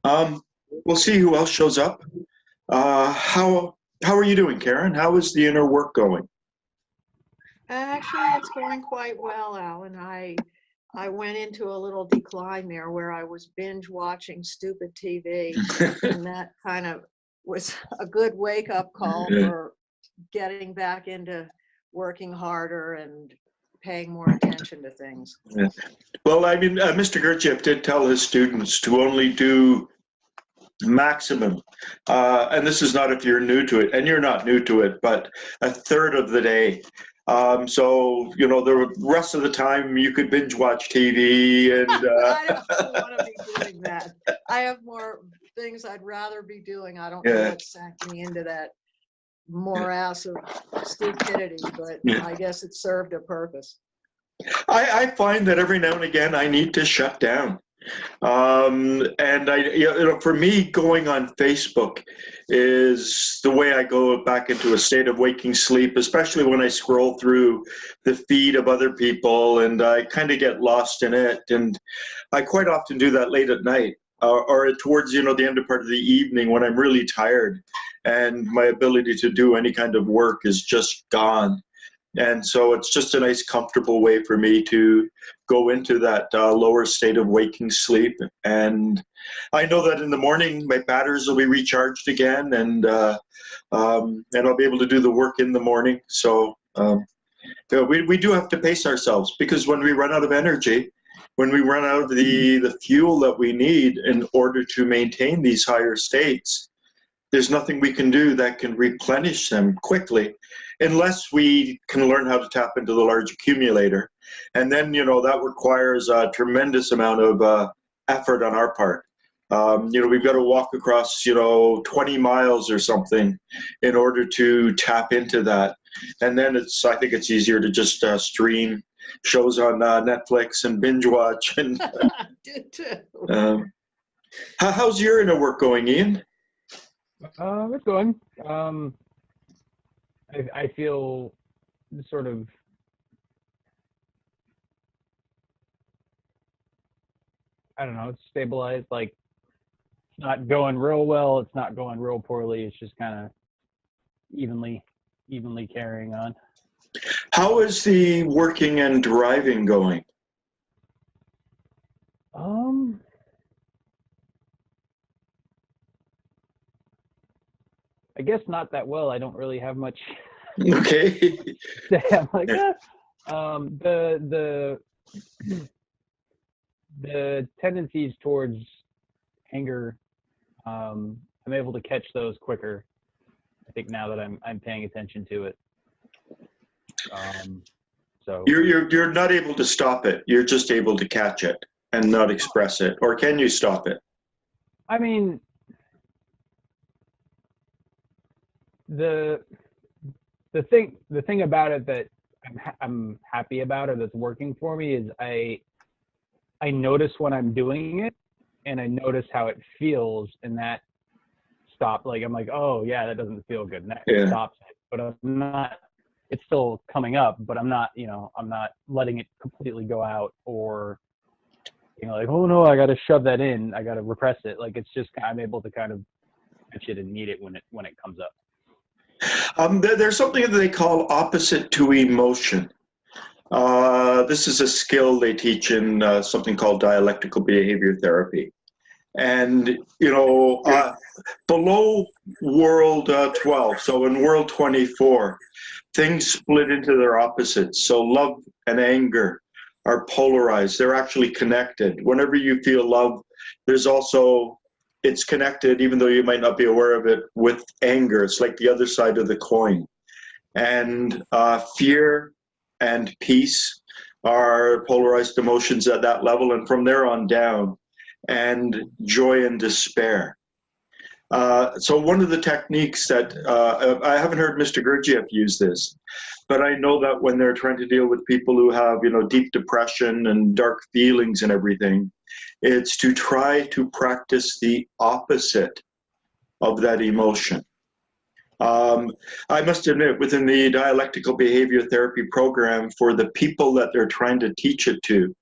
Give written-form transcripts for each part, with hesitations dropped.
Um, we'll see who else shows up. How are you doing, Karen? How is the inner work going? Actually, it's going quite well, Alan. I went into a little decline there where I was binge watching stupid TV, and that kind of was a good wake up call for getting back into working harder and paying more attention to things. Yeah. Well, I mean, Mr. Gurdjieff did tell his students to only do maximum, and this is not if you're new to it, and you're not new to it, but a third of the day. So, the rest of the time you could binge watch TV and, I don't want to be doing that. I have more things I'd rather be doing. I don't know yeah. what sank me into that morass of stupidity, but Yeah. I guess it served a purpose. I find that every now and again I need to shut down. And for me, going on Facebook is the way I go back into a state of waking sleep, especially when I scroll through the feed of other people and I kind of get lost in it. And I quite often do that late at night, or towards, the end of part of the evening when I'm really tired and my ability to do any kind of work is just gone. And so it's just a nice, comfortable way for me to go into that lower state of waking sleep. And I know that in the morning, my batteries will be recharged again, and I'll be able to do the work in the morning. So we do have to pace ourselves, because when we run out of energy, when we run out of the fuel that we need in order to maintain these higher states, there's nothing we can do that can replenish them quickly unless we can learn how to tap into the large accumulator. And then, that requires a tremendous amount of effort on our part. We've got to walk across, 20 miles or something in order to tap into that. And then I think it's easier to just stream shows on Netflix and binge watch. And I did too. how's your inner work going, Ian? It's going. I feel sort of, I don't know, it's stabilized. Like, it's not going real well. It's not going real poorly. It's just kind of evenly carrying on. How is the working and driving going? I guess not that well. I don't really have much Okay. to say. I'm like, the tendencies towards anger, I'm able to catch those quicker, I think, now that I'm paying attention to it. So You're not able to stop it. You're just able to catch it and not express it. Or can you stop it? I mean, the thing about it that I'm happy about, or that's working for me, is I notice when I'm doing it, and I notice how it feels, and that stops. Like, I'm like, oh yeah, that doesn't feel good, and that stops it. But I'm not. It's still coming up, but I'm not. I'm not letting it completely go out, or like, oh no, I got to shove that in. I got to repress it. Like, it's just, I'm able to kind of catch it and meet it when it comes up. There's something that they call opposite to emotion. This is a skill they teach in something called dialectical behavior therapy. And, below world 12, so in world 24, things split into their opposites. So love and anger are polarized. They're actually connected. Whenever you feel love, it's connected, even though you might not be aware of it, with anger. It's like the other side of the coin. And fear and peace are polarized emotions at that level, and from there on down, and joy and despair. So one of the techniques that, I haven't heard Mr. Gurdjieff use this, but I know that when they're trying to deal with people who have, deep depression and dark feelings and everything, it's to try to practice the opposite of that emotion. I must admit, within the dialectical behavior therapy program, for the people that they're trying to teach it to,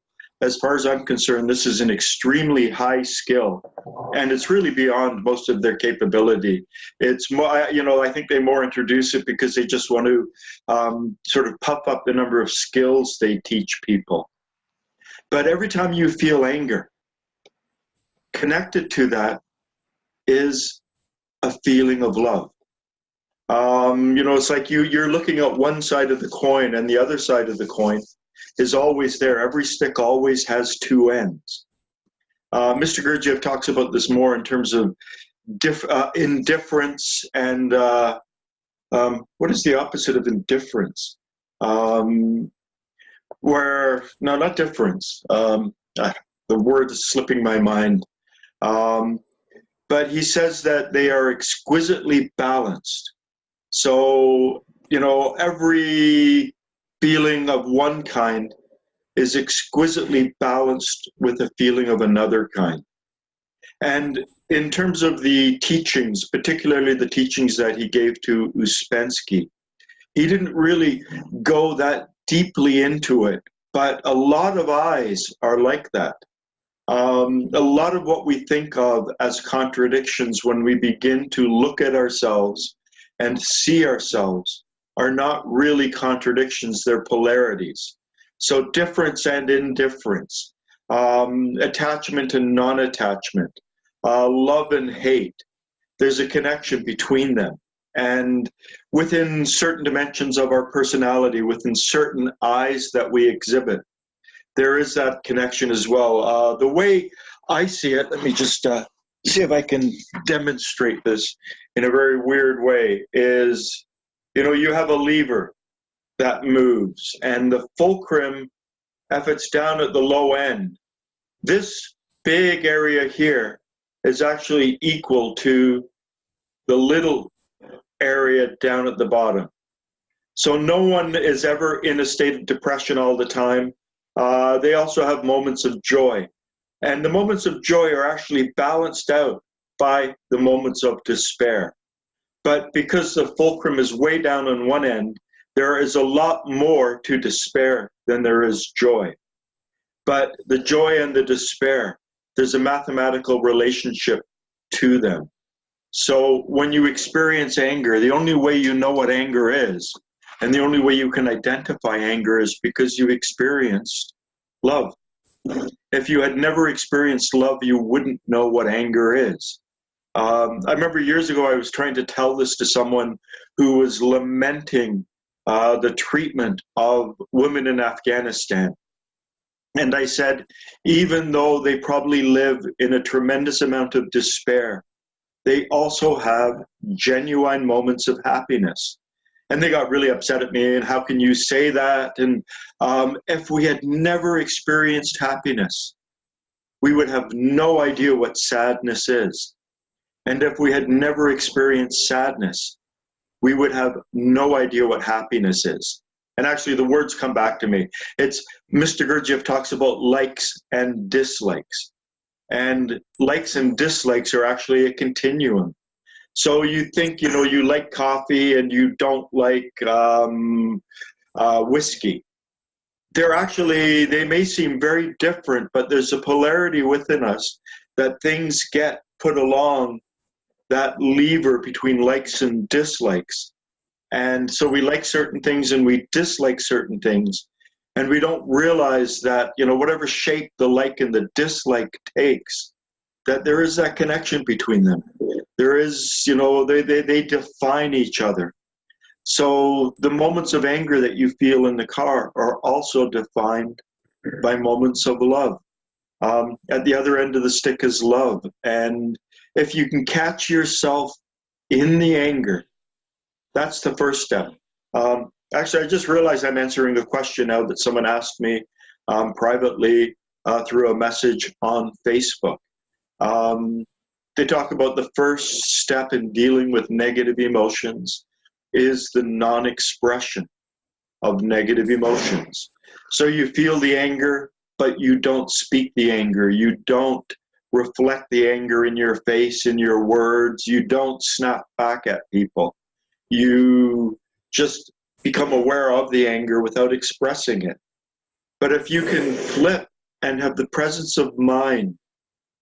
as far as I'm concerned, this is an extremely high skill, and it's really beyond most of their capability. It's more, you know, I think they more introduce it because they just want to sort of puff up the number of skills they teach people. But every time you feel anger, connected to that is a feeling of love. You know, it's like you're looking at one side of the coin, and the other side of the coin is always there. Every stick always has two ends. Mr. Gurdjieff talks about this more in terms of indifference and what is the opposite of indifference? Where, no, not difference. The word is slipping my mind. But he says that they are exquisitely balanced. So, you know, every feeling of one kind is exquisitely balanced with a feeling of another kind. And in terms of the teachings, particularly the teachings that he gave to Uspensky, he didn't really go that deeply into it, but a lot of eyes are like that. A lot of what we think of as contradictions when we begin to look at ourselves and see ourselves are not really contradictions, they're polarities. So difference and indifference, attachment and non-attachment, love and hate, there's a connection between them. And within certain dimensions of our personality, within certain eyes that we exhibit, there is that connection as well. The way I see it, let me just see if I can demonstrate this in a very weird way, is, you know, you have a lever that moves, and the fulcrum, if it's down at the low end, this big area here is actually equal to the little area down at the bottom. So no one is ever in a state of depression all the time. They also have moments of joy. And the moments of joy are actually balanced out by the moments of despair. But because the fulcrum is way down on one end, there is a lot more to despair than there is joy. But the joy and the despair, there's a mathematical relationship to them. So when you experience anger, the only way you know what anger is, and the only way you can identify anger, is because you experienced love. If you had never experienced love, you wouldn't know what anger is. I remember years ago I was trying to tell this to someone who was lamenting the treatment of women in Afghanistan. And I said, even though they probably live in a tremendous amount of despair, they also have genuine moments of happiness. And they got really upset at me, and how can you say that? And if we had never experienced happiness, we would have no idea what sadness is. And if we had never experienced sadness, we would have no idea what happiness is. And actually the words come back to me. It's, Mr. Gurdjieff talks about likes and dislikes. And likes and dislikes are actually a continuum. So you think, you know, you like coffee and you don't like whiskey. They're actually, they may seem very different, but there's a polarity within us that things get put along that lever between likes and dislikes. And so we like certain things and we dislike certain things. And we don't realize that, you know, whatever shape the like and the dislike takes, that there is that connection between them. There is, you know, they define each other. So the moments of anger that you feel in the car are also defined by moments of love. At the other end of the stick is love. And if you can catch yourself in the anger, that's the first step. Actually, I just realized I'm answering a question now that someone asked me privately through a message on Facebook. They talk about the first step in dealing with negative emotions is the non-expression of negative emotions. So you feel the anger, but you don't speak the anger. You don't reflect the anger in your face, in your words. You don't snap back at people. You just become aware of the anger without expressing it. But if you can flip and have the presence of mind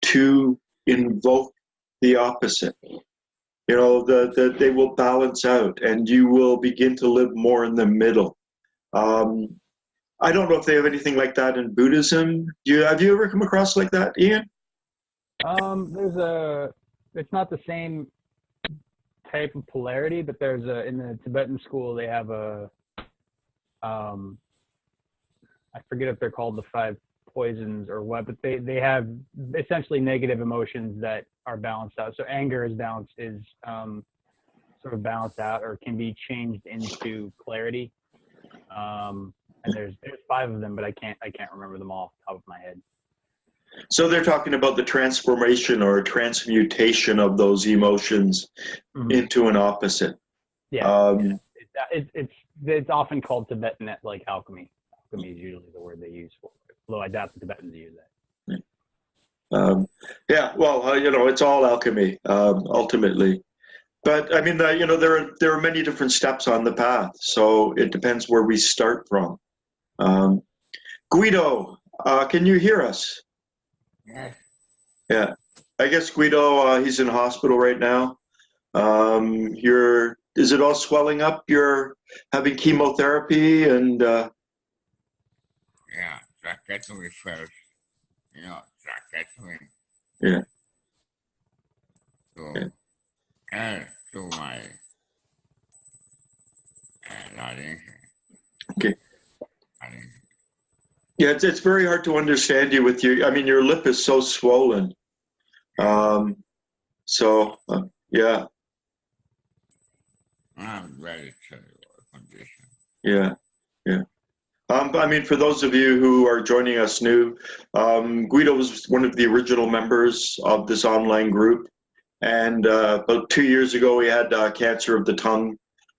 to invoke the opposite. You know, they will balance out, and you will begin to live more in the middle. I don't know if they have anything like that in Buddhism. Have you ever come across like that, Ian? It's not the same type of polarity, but in the Tibetan school, they have I forget if they're called the 5 poisons or what, but they have essentially negative emotions that are balanced out. So anger is sort of balanced out, or can be changed into clarity. And there's 5 of them, but I can't remember them all off the top of my head. So they're talking about the transformation or transmutation of those emotions into an opposite. Yeah, it's often called Tibetan like alchemy. Alchemy is usually the word they use for it, although I doubt the Tibetans use that. It's all alchemy ultimately. But I mean, there are many different steps on the path, so it depends where we start from. Guido, can you hear us? Yeah. I guess Guido, he's in hospital right now. Is it all swelling up? You're having chemotherapy and. Yeah, psychiatry first. Psychiatry. Yeah. So, add to my radiation. Okay. Yeah, it's very hard to understand you with your. I mean, your lip is so swollen. Yeah. I'm very terrible condition. Yeah. I mean, for those of you who are joining us new, Guido was one of the original members of this online group. And about 2 years ago, he had cancer of the tongue.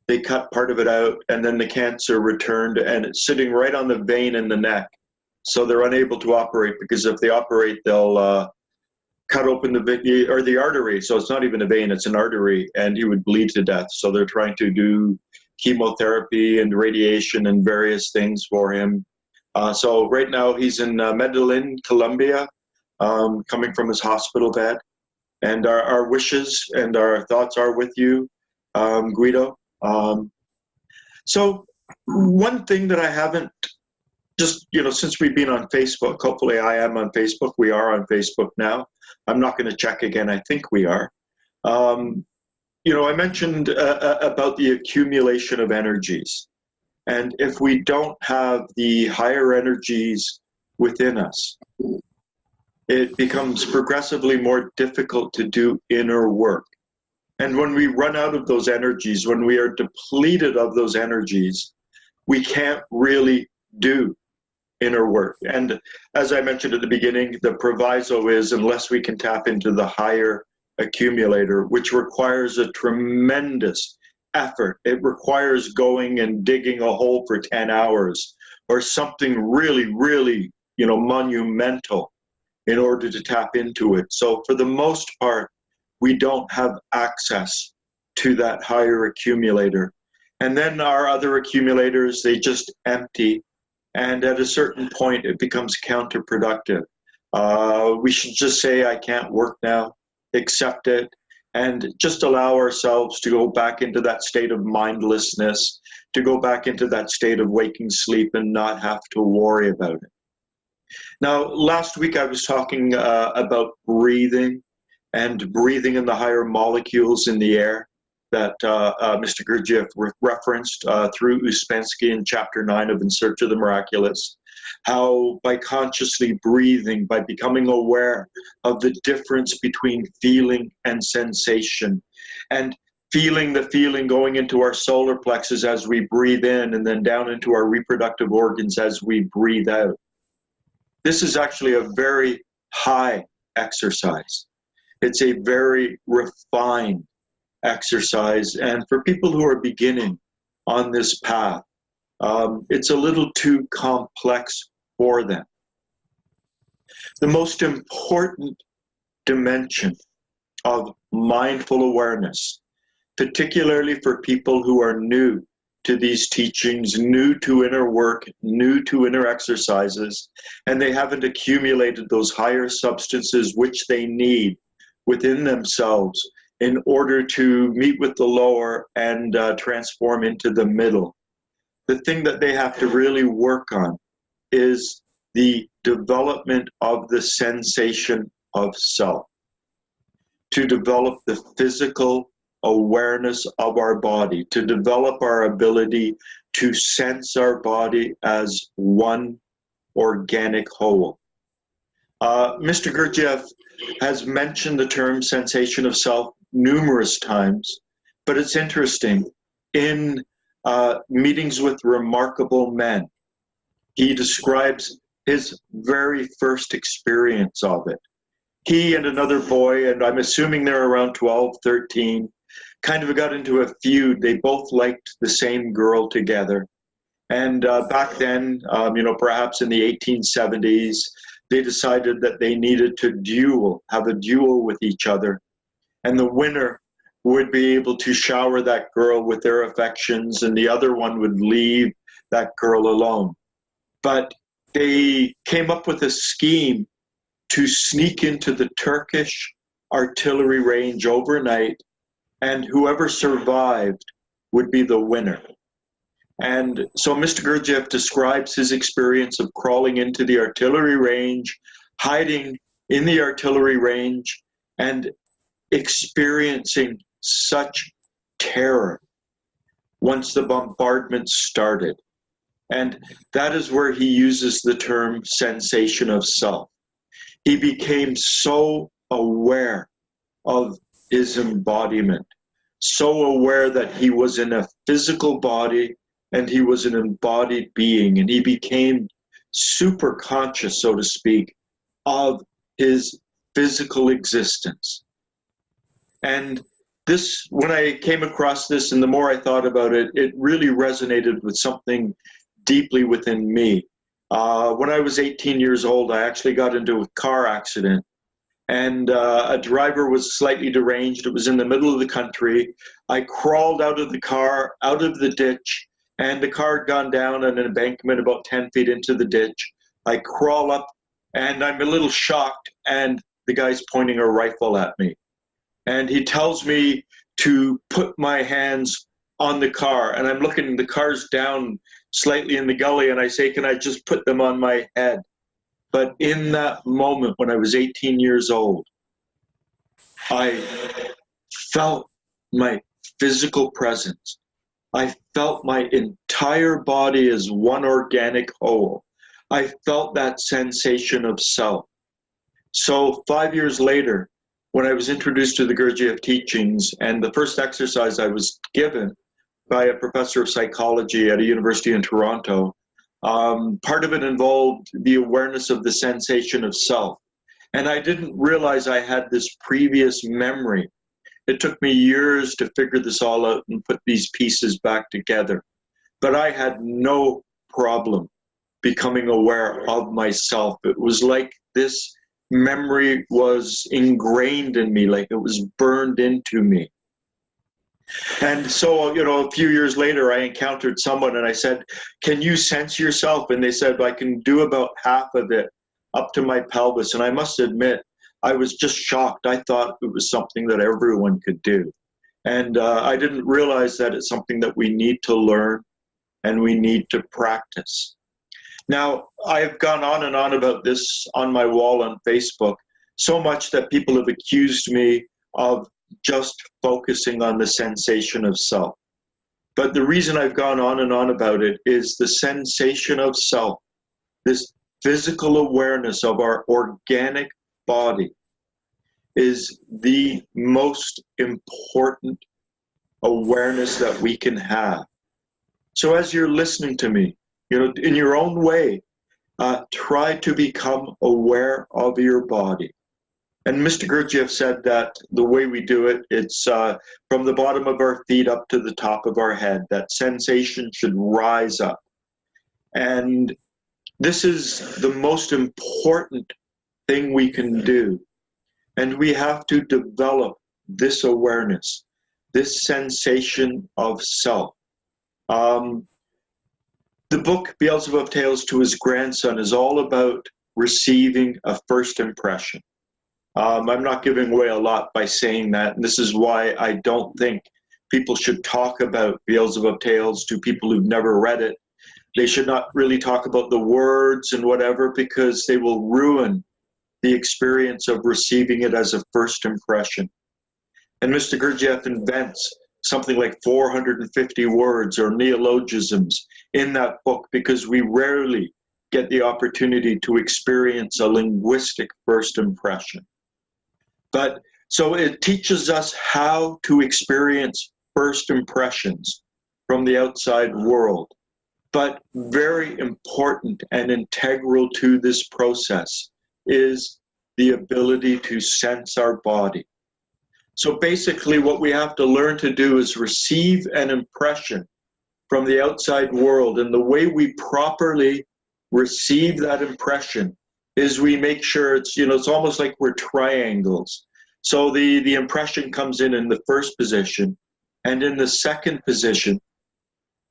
They cut part of it out, and then the cancer returned, and it's sitting right on the vein in the neck. So they're unable to operate, because if they operate, they'll cut open the artery. So it's not even a vein, it's an artery, and he would bleed to death. So they're trying to do chemotherapy and radiation and various things for him. So right now he's in Medellin, Colombia, coming from his hospital bed. And our wishes and our thoughts are with you, Guido. So one thing that I haven't, just, since we've been on Facebook, hopefully I am on Facebook. We are on Facebook now. I'm not going to check again. I think we are. I mentioned about the accumulation of energies. And if we don't have the higher energies within us, it becomes progressively more difficult to do inner work. And when we run out of those energies, when we are depleted of those energies, we can't really do inner work. And as I mentioned at the beginning, the proviso is, unless we can tap into the higher accumulator, which requires a tremendous effort. It requires going and digging a hole for 10 hours or something really, really, monumental in order to tap into it. So for the most part, we don't have access to that higher accumulator. And then our other accumulators, they just empty. And at a certain point, it becomes counterproductive. We should just say, I can't work now, accept it, and just allow ourselves to go back into that state of mindlessness, to go back into that state of waking sleep and not have to worry about it. Now, last week I was talking about breathing and breathing in the higher molecules in the air that Mr. Gurdjieff referenced through Uspensky in Chapter 9 of In Search of the Miraculous, how by consciously breathing, by becoming aware of the difference between feeling and sensation, and feeling the feeling going into our solar plexus as we breathe in and then down into our reproductive organs as we breathe out. This is actually a very high exercise. It's a very refined exercise. And for people who are beginning on this path, it's a little too complex for them. The most important dimension of mindful awareness, particularly for people who are new to these teachings, new to inner work, new to inner exercises, and they haven't accumulated those higher substances which they need within themselves in order to meet with the lower and transform into the middle. The thing that they have to really work on is the development of the sensation of self, to develop the physical awareness of our body, to develop our ability to sense our body as one organic whole. Mr. Gurdjieff has mentioned the term sensation of self numerous times, but it's interesting. In meetings with remarkable men, he describes his very first experience of it. He and another boy, and I'm assuming they're around 12, 13, kind of got into a feud. They both liked the same girl together. And back then, perhaps in the 1870s, they decided that they needed to have a duel with each other. And the winner would be able to shower that girl with their affections, and the other one would leave that girl alone. But they came up with a scheme to sneak into the Turkish artillery range overnight, and whoever survived would be the winner. And so Mr. Gurdjieff describes his experience of crawling into the artillery range, hiding in the artillery range, and experiencing such terror once the bombardment started. And that is where he uses the term sensation of self. He became so aware of his embodiment, so aware that he was in a physical body and he was an embodied being, and he became super conscious, so to speak, of his physical existence. And this, when I came across this, and the more I thought about it, it really resonated with something deeply within me. When I was 18 years old, I actually got into a car accident, and a driver was slightly deranged. It was in the middle of the country. I crawled out of the car, out of the ditch, and the car had gone down an embankment about 10 feet into the ditch. I crawl up, and I'm a little shocked, and the guy's pointing a rifle at me. And he tells me to put my hands on the car, and I'm looking, the car's down slightly in the gully, and I say, can I just put them on my head? But in that moment, when I was 18 years old, I felt my physical presence. I felt my entire body as one organic whole. I felt that sensation of self. So 5 years later, when I was introduced to the Gurdjieff teachings, and the first exercise I was given by a professor of psychology at a university in Toronto, part of it involved the awareness of the sensation of self. And I didn't realize I had this previous memory. It took me years to figure this all out and put these pieces back together. But I had no problem becoming aware of myself. It was like this memory was ingrained in me, like it was burned into me. And so, a few years later, I encountered someone and I said, can you sense yourself? And they said, I can do about half of it up to my pelvis. And I must admit, I was just shocked. I thought it was something that everyone could do. And I didn't realize that it's something that we need to learn and we need to practice. Now, I've gone on and on about this on my wall on Facebook, so much that people have accused me of just focusing on the sensation of self. But the reason I've gone on and on about it is the sensation of self, this physical awareness of our organic body, is the most important awareness that we can have. So as you're listening to me, in your own way, try to become aware of your body. And Mr. Gurdjieff said that the way we do it, it's from the bottom of our feet up to the top of our head. That sensation should rise up. And this is the most important thing we can do. And we have to develop this awareness, this sensation of self. The book Beelzebub Tales to His Grandson is all about receiving a first impression. I'm not giving away a lot by saying that, and this is why I don't think people should talk about Beelzebub Tales to people who've never read it. They should not really talk about the words and whatever, because they will ruin the experience of receiving it as a first impression. And Mr. Gurdjieff invents something like 450 words or neologisms in that book, because we rarely get the opportunity to experience a linguistic first impression. But so it teaches us how to experience first impressions from the outside world. But very important and integral to this process is the ability to sense our body. So basically what we have to learn to do is receive an impression from the outside world. And the way we properly receive that impression is we make sure it's almost like we're triangles. So the impression comes in the first position, and in the second position,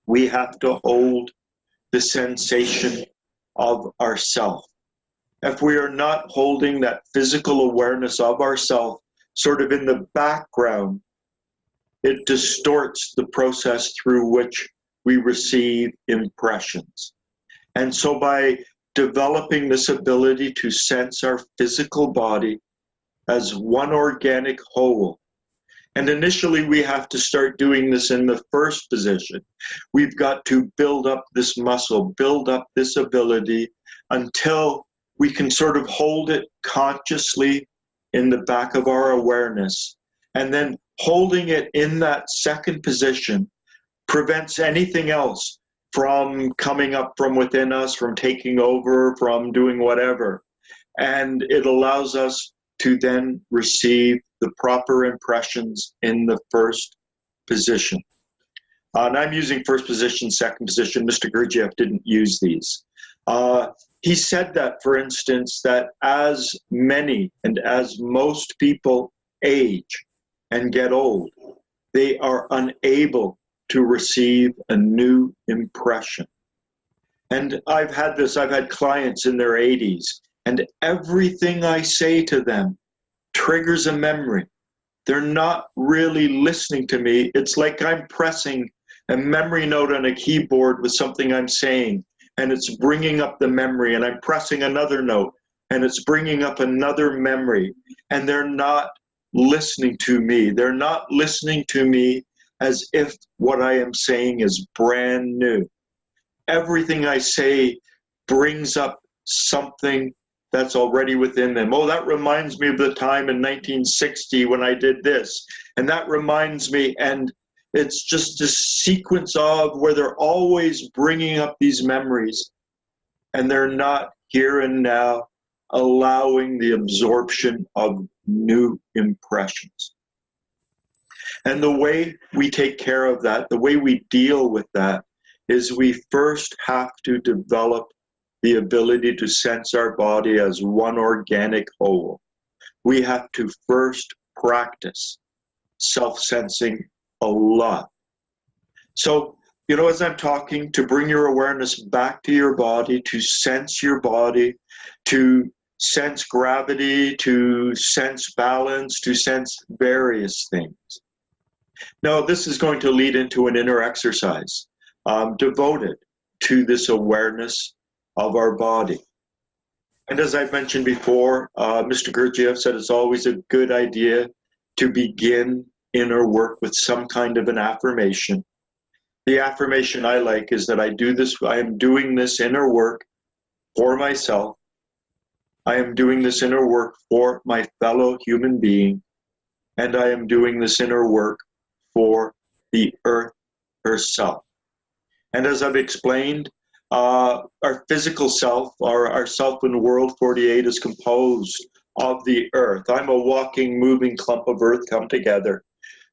we have to hold the sensation of ourself. If we are not holding that physical awareness of ourself sort of in the background, it distorts the process through which we receive impressions. And so by developing this ability to sense our physical body as one organic whole, and initially we have to start doing this in the first position. We've got to build up this muscle, build up this ability until we can sort of hold it consciously in the back of our awareness. And then holding it in that second position prevents anything else from coming up from within us, from taking over, from doing whatever. And it allows us to then receive the proper impressions in the first position. And I'm using first position, second position. Mr. Gurdjieff didn't use these. He said that, for instance, that as many and as most people age and get old, they are unable to receive a new impression. And I've had clients in their 80s, and everything I say to them triggers a memory. They're not really listening to me. It's like I'm pressing a memory note on a keyboard with something I'm saying, and it's bringing up the memory, and I'm pressing another note, and it's bringing up another memory, and they're not listening to me. They're not listening to me as if what I am saying is brand new. Everything I say brings up something that's already within them. Oh, that reminds me of the time in 1960 when I did this, and that reminds me, and it's just a sequence of where they're always bringing up these memories, and they're not here and now allowing the absorption of new impressions. And the way we take care of that, the way we deal with that, is we first have to develop the ability to sense our body as one organic whole. We have to first practice self-sensing a lot. So, as I'm talking, to bring your awareness back to your body, to sense your body, to sense gravity, to sense balance, to sense various things. Now, this is going to lead into an inner exercise devoted to this awareness of our body. And as I've mentioned before, Mr. Gurdjieff said it's always a good idea to begin inner work with some kind of an affirmation. The affirmation I like is that I am doing this inner work for myself. I am doing this inner work for my fellow human being, and I am doing this inner work for the earth herself. And as I've explained, our physical self, our self in world 48 is composed of the earth. I'm a walking, moving clump of earth come together.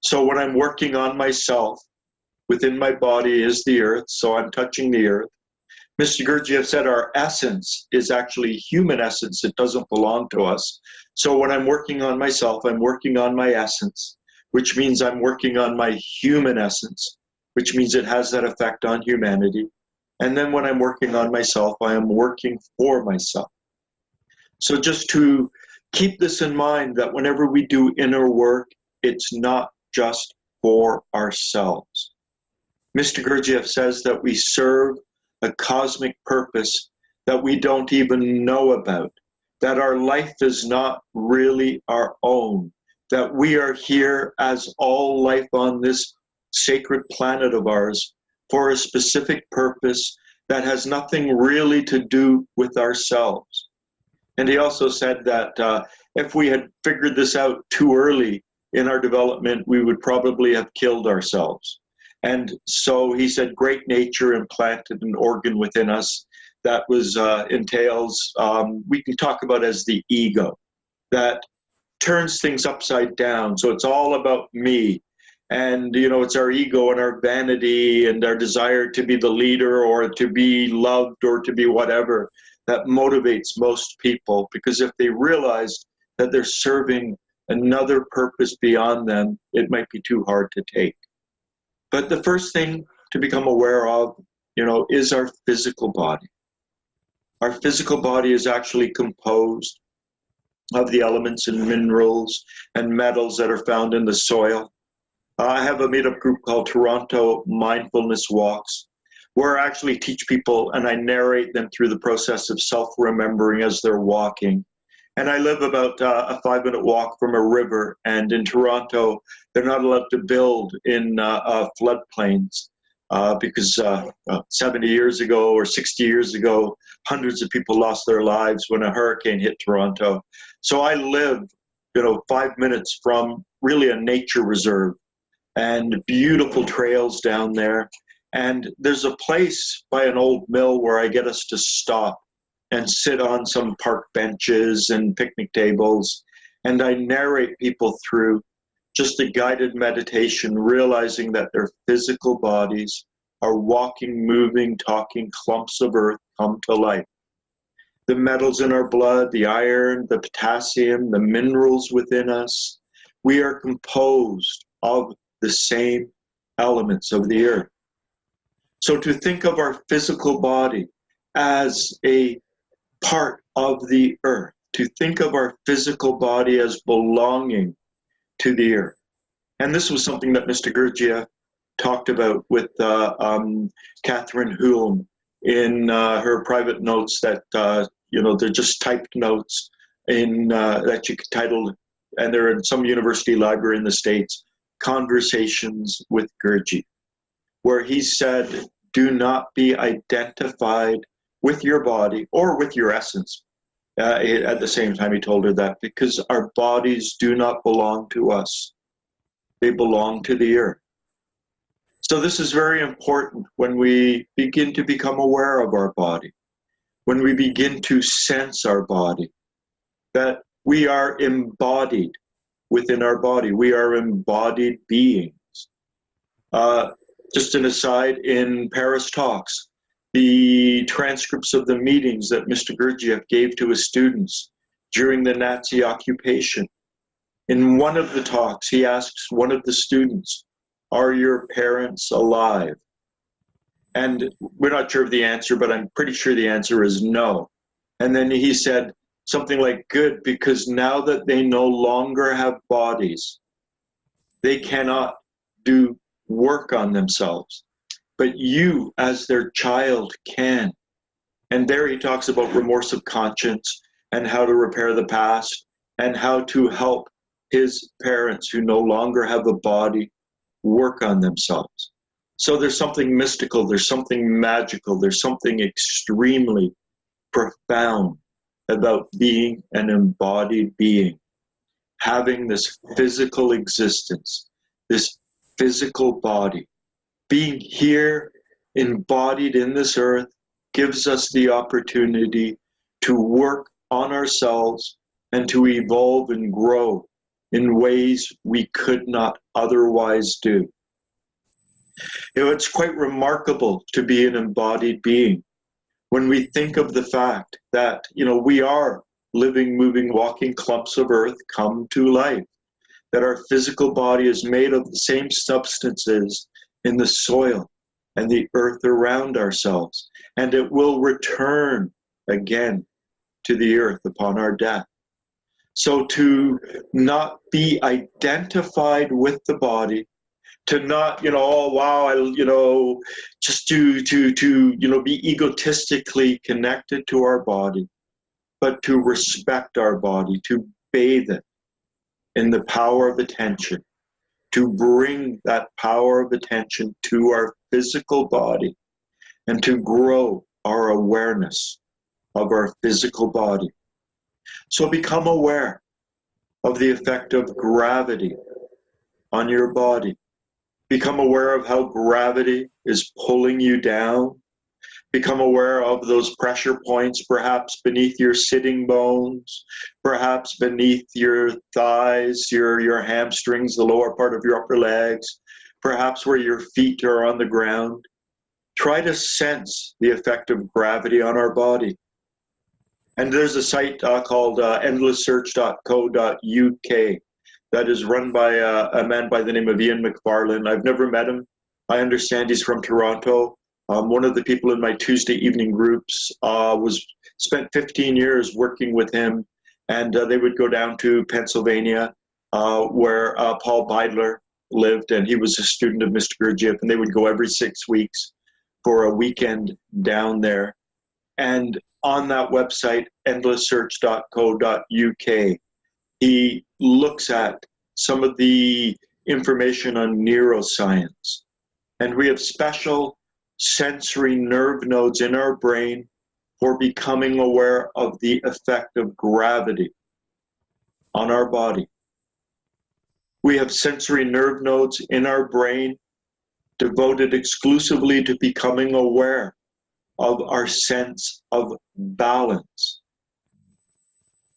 So when I'm working on myself, within my body is the earth, so I'm touching the earth. Mr. Gurdjieff said our essence is actually human essence. It doesn't belong to us. So when I'm working on myself, I'm working on my essence, which means I'm working on my human essence. which means it has that effect on humanity. And then when I'm working on myself, I am working for myself. So just to keep this in mind, that whenever we do inner work, it's not just for ourselves. Mr. Gurdjieff says that we serve a cosmic purpose that we don't even know about, that our life is not really our own, that we are here as all life on this sacred planet of ours for a specific purpose that has nothing really to do with ourselves. And he also said that if we had figured this out too early in our development, we would probably have killed ourselves. And so he said, great nature implanted an organ within us that was entails, we can talk about as the ego, that turns things upside down. So it's all about me. And, you know, it's our ego and our vanity and our desire to be the leader or to be loved or to be whatever that motivates most people, because if they realize that they're serving another purpose beyond them, it might be too hard to take. But the first thing to become aware of, you know, is our physical body. Our physical body is actually composed of the elements and minerals and metals that are found in the soil. I have a meetup group called Toronto Mindfulness Walks, where I actually teach people and I narrate them through the process of self-remembering as they're walking. And I live about a 5-minute walk from a river, and in Toronto, they're not allowed to build in floodplains because 70 years ago or 60 years ago, hundreds of people lost their lives when a hurricane hit Toronto. So I live, you know, 5 minutes from really a nature reserve and beautiful trails down there. And there's a place by an old mill where I get us to stop and sit on some park benches and picnic tables. And I narrate people through just a guided meditation, realizing that their physical bodies are walking, moving, talking clumps of earth come to life. The metals in our blood, the iron, the potassium, the minerals within us, we are composed of the same elements of the earth. So to think of our physical body as a part of the earth, to think of our physical body as belonging to the earth. And this was something that Mr. Gurdjieff talked about with Catherine Hulme in her private notes that, you know, they're just typed notes in that you could title, and they're in some university library in the States, Conversations with Gurdjieff, where he said, do not be identified with your body or with your essence. At the same time, he told her that because our bodies do not belong to us. They belong to the earth. So this is very important when we begin to become aware of our body, when we begin to sense our body, that we are embodied within our body. We are embodied beings. Just an aside, in Paris Talks, the transcripts of the meetings that Mr. Gurdjieff gave to his students during the Nazi occupation. In one of the talks, he asks one of the students, are your parents alive? And we're not sure of the answer, but I'm pretty sure the answer is no. And then he said something like, good, because now that they no longer have bodies, they cannot do work on themselves. But you, as their child, can. And there he talks about remorse of conscience and how to repair the past and how to help his parents who no longer have a body work on themselves. So there's something mystical, there's something magical, there's something extremely profound about being an embodied being, having this physical existence, this physical body. Being here, embodied in this earth, gives us the opportunity to work on ourselves and to evolve and grow in ways we could not otherwise do. You know, it's quite remarkable to be an embodied being when we think of the fact that, you know, we are living, moving, walking clumps of earth come to life, that our physical body is made of the same substances in the soil and the earth around ourselves, and it will return again to the earth upon our death. So to not be identified with the body, to not, oh wow, just to be egotistically connected to our body, but to respect our body, to bathe it in the power of attention, to bring that power of attention to our physical body, and to grow our awareness of our physical body. So become aware of the effect of gravity on your body. Become aware of how gravity is pulling you down. Become aware of those pressure points, perhaps beneath your sitting bones, perhaps beneath your thighs, your hamstrings, the lower part of your upper legs, perhaps where your feet are on the ground. Try to sense the effect of gravity on our body. And there's a site called endlesssearch.co.uk that is run by a man by the name of Ian McFarlane. I've never met him. I understand he's from Toronto. One of the people in my Tuesday evening groups spent 15 years working with him, and they would go down to Pennsylvania, where Paul Beidler lived, and he was a student of Mr. Gurdjieff, and they would go every 6 weeks for a weekend down there. And on that website, endlesssearch.co.uk, he looks at some of the information on neuroscience. And we have special sensory nerve nodes in our brain for becoming aware of the effect of gravity on our body. We have sensory nerve nodes in our brain devoted exclusively to becoming aware of our sense of balance.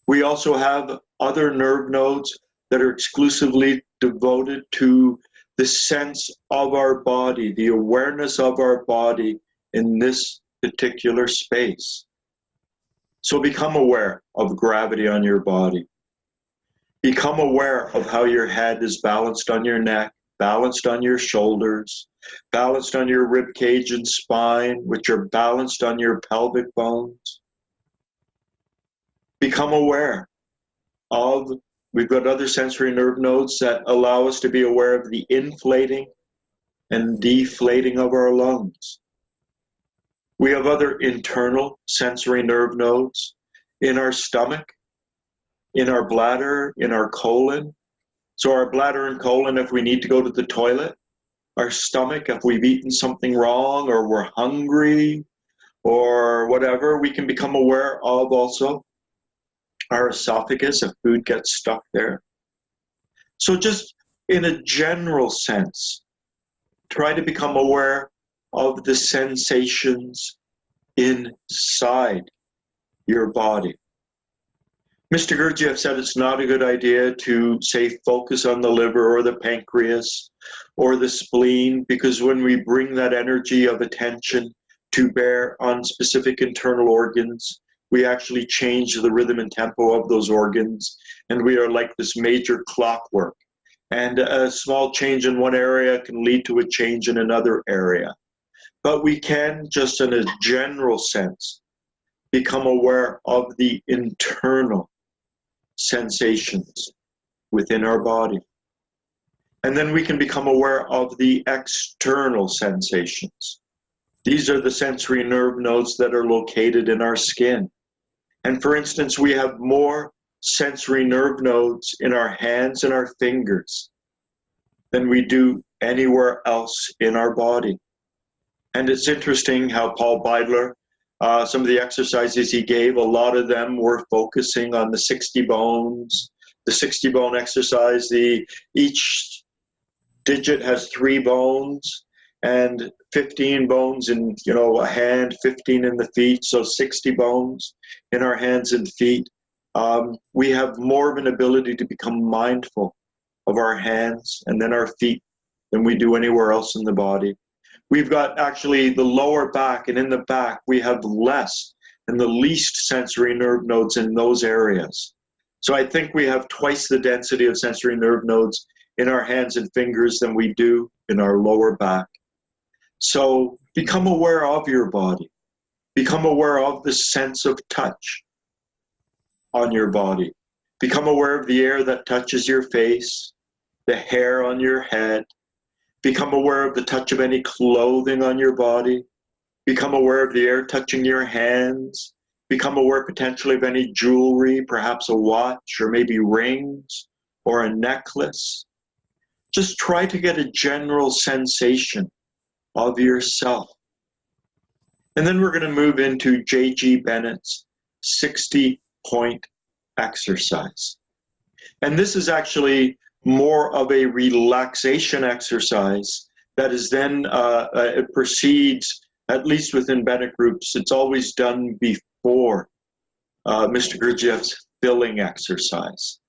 We also have other nerve nodes that are exclusively devoted to the sense of our body, the awareness of our body in this particular space. So become aware of gravity on your body. Become aware of how your head is balanced on your neck, balanced on your shoulders, balanced on your rib cage and spine, which are balanced on your pelvic bones. Become aware of, we've got other sensory nerve nodes that allow us to be aware of the inflating and deflating of our lungs. We have other internal sensory nerve nodes in our stomach, in our bladder, in our colon. So our bladder and colon, if we need to go to the toilet, our stomach, if we've eaten something wrong or we're hungry or whatever, we can become aware of also our esophagus if food gets stuck there. So just in a general sense, try to become aware of the sensations inside your body. Mr. Gurdjieff said it's not a good idea to, say, focus on the liver or the pancreas or the spleen, because when we bring that energy of attention to bear on specific internal organs, we actually change the rhythm and tempo of those organs, and we are like this major clockwork. And a small change in one area can lead to a change in another area. But we can, just in a general sense, become aware of the internal sensations within our body. And then we can become aware of the external sensations. These are the sensory nerve nodes that are located in our skin. And for instance, we have more sensory nerve nodes in our hands and our fingers than we do anywhere else in our body. And it's interesting how Paul Beidler, some of the exercises he gave, a lot of them were focusing on the 60 bones, the 60 bone exercise. Each digit has 3 bones and 15 bones in a hand, 15 in the feet, so 60 bones in our hands and feet. We have more of an ability to become mindful of our hands and then our feet than we do anywhere else in the body. We've got actually the lower back, and in the back we have less and the least sensory nerve nodes in those areas. So I think we have twice the density of sensory nerve nodes in our hands and fingers than we do in our lower back. So become aware of your body. Become aware of the sense of touch on your body. Become aware of the air that touches your face, the hair on your head. Become aware of the touch of any clothing on your body. Become aware of the air touching your hands. Become aware potentially of any jewelry, perhaps a watch or maybe rings or a necklace. Just try to get a general sensation of yourself. And then we're going to move into J.G. Bennett's 60-point exercise. And this is actually more of a relaxation exercise that is then, it proceeds, at least within Bennett groups, it's always done before Mr. Gurdjieff's filling exercise.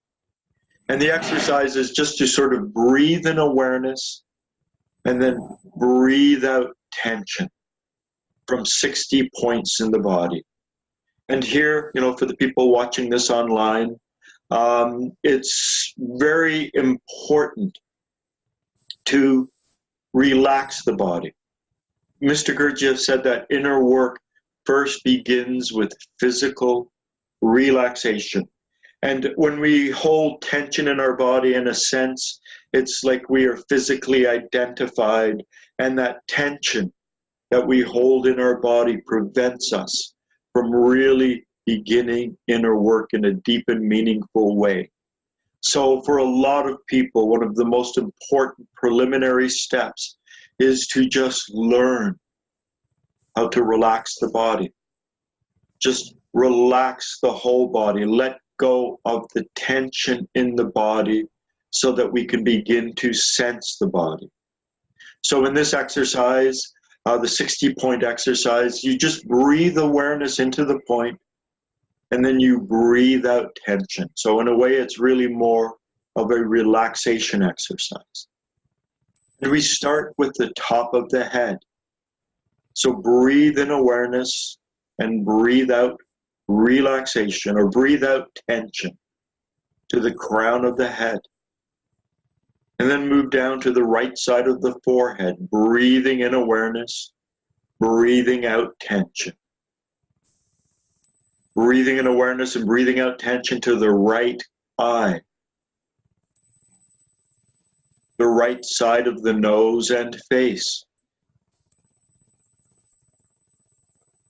And the exercise is just to sort of breathe in awareness and then breathe out tension from 60 points in the body. And here, for the people watching this online, it's very important to relax the body. Mr. Gurdjieff said that inner work first begins with physical relaxation. And when we hold tension in our body, in a sense, it's like we are physically identified, and that tension that we hold in our body prevents us from really beginning inner work in a deep and meaningful way. So for a lot of people, one of the most important preliminary steps is to just learn how to relax the body. Just relax the whole body. Let go of the tension in the body so that we can begin to sense the body. So in this exercise, the 60-point exercise, you just breathe awareness into the point, and then you breathe out tension. So in a way, it's really more of a relaxation exercise. And we start with the top of the head. So breathe in awareness and breathe out relaxation, or breathe out tension to the crown of the head. And then move down to the right side of the forehead, breathing in awareness, breathing out tension. Breathing in awareness and breathing out tension to the right eye, the right side of the nose and face,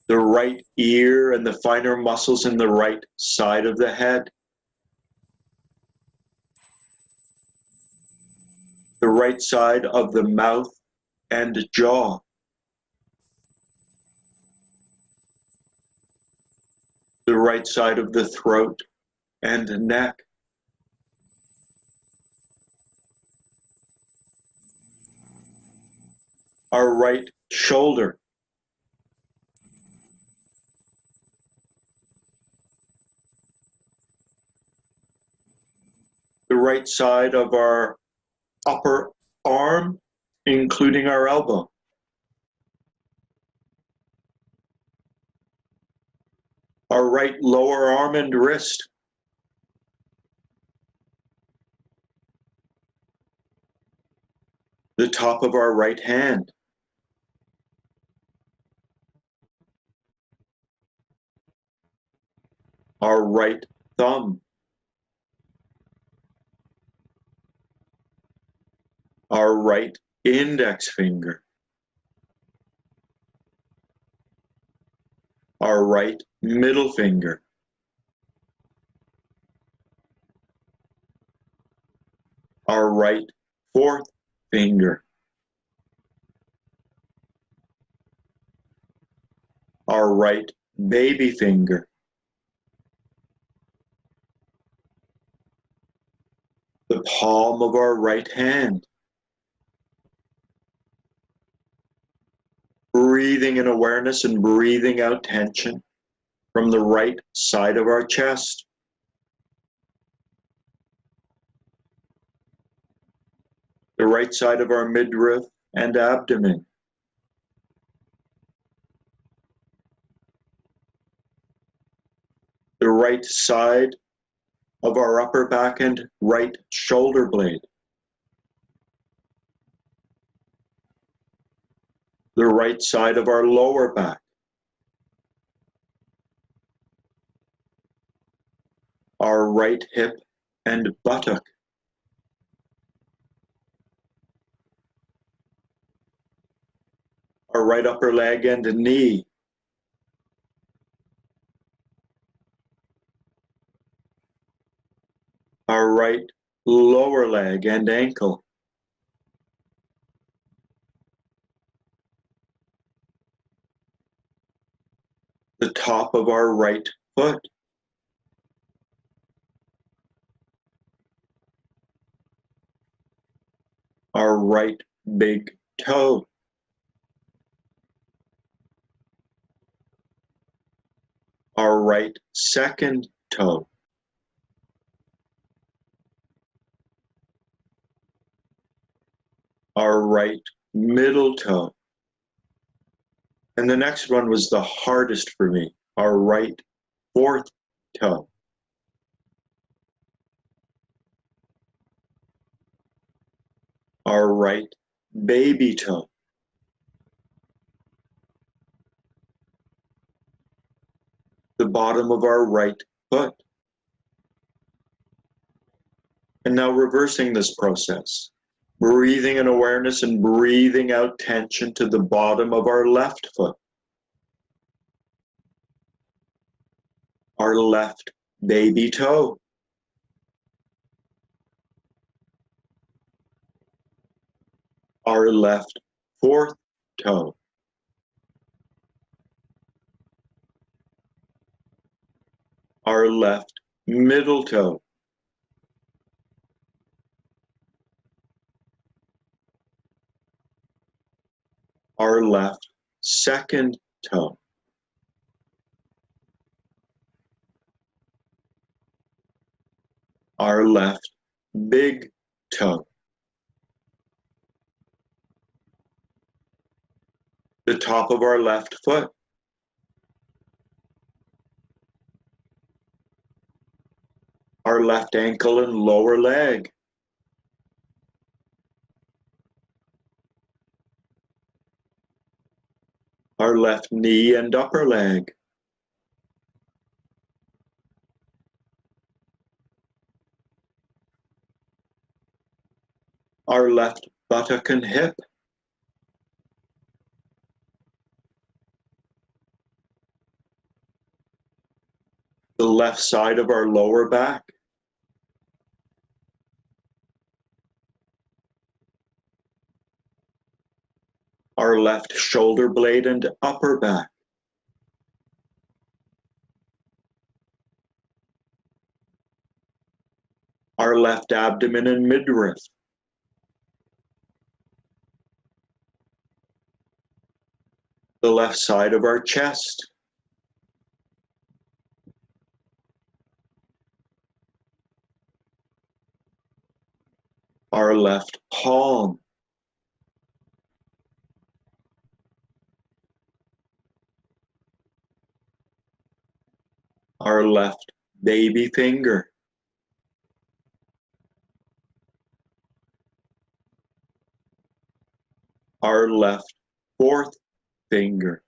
the right ear and the finer muscles in the right side of the head, the right side of the mouth and jaw, the right side of the throat and neck, our right shoulder, the right side of our upper arm, including our elbow, our right lower arm and wrist, the top of our right hand, our right thumb, our right index finger, our right middle finger, our right fourth finger, our right baby finger, the palm of our right hand. Breathing in awareness and breathing out tension from the right side of our chest, the right side of our midriff and abdomen, the right side of our upper back and right shoulder blade, the right side of our lower back, our right hip and buttock, our right upper leg and knee, our right lower leg and ankle, the top of our right foot, our right big toe, our right second toe, our right middle toe. And the next one was the hardest for me, our right fourth toe. Our right baby toe. The bottom of our right foot. And now reversing this process. Breathing in awareness and breathing out tension to the bottom of our left foot. Our left baby toe. Our left fourth toe. Our left middle toe. Our left second toe. Our left big toe. The top of our left foot. Our left ankle and lower leg. Our left knee and upper leg. Our left buttock and hip. The left side of our lower back. Our left shoulder blade and upper back. Our left abdomen and midriff. The left side of our chest. Our left palm. Our left baby finger. Our left fourth finger.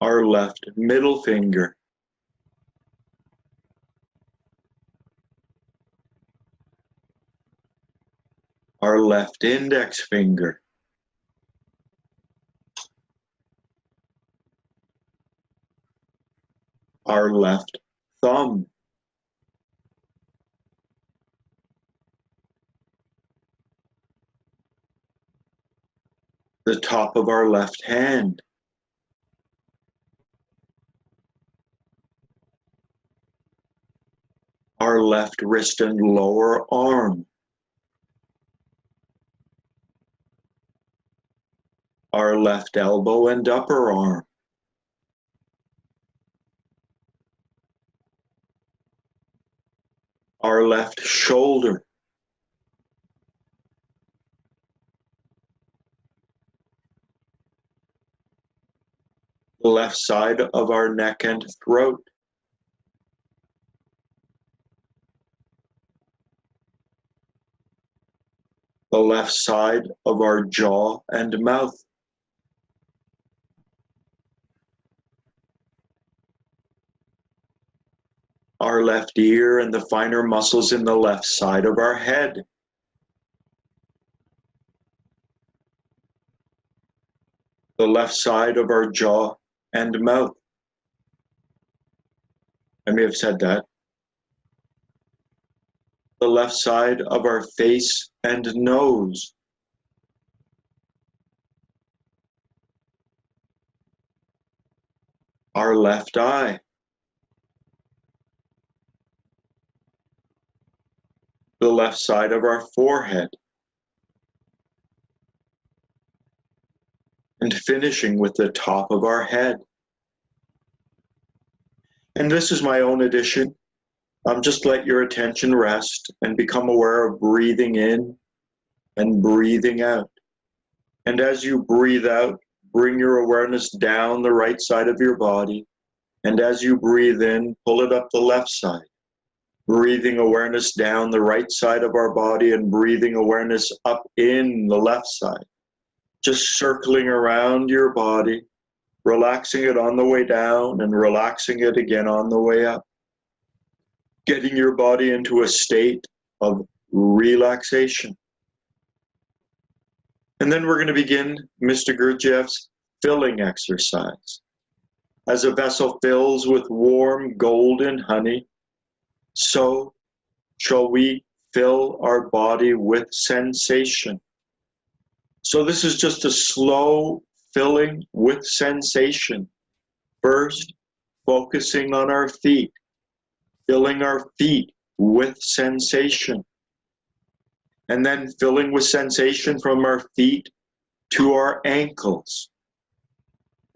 Our left middle finger. Our left index finger. Our left thumb. The top of our left hand. Our left wrist and lower arm. Our left elbow and upper arm. Our left shoulder. The left side of our neck and throat. the left side of our jaw and mouth, our left ear and the finer muscles in the left side of our head, the left side of our jaw and mouth. I may have said that. The left side of our face and nose, our left eye, the left side of our forehead, and finishing with the top of our head. And this is my own addition. Just let your attention rest and become aware of breathing in and breathing out. And as you breathe out, bring your awareness down the right side of your body. And as you breathe in, pull it up the left side. Breathing awareness down the right side of our body and breathing awareness up in the left side. Just circling around your body, relaxing it on the way down and relaxing it again on the way up. Getting your body into a state of relaxation. And then we're going to begin Mr. Gurdjieff's filling exercise. As a vessel fills with warm golden honey, so shall we fill our body with sensation. So this is just a slow filling with sensation. First, focusing on our feet, filling our feet with sensation. And then filling with sensation from our feet to our ankles.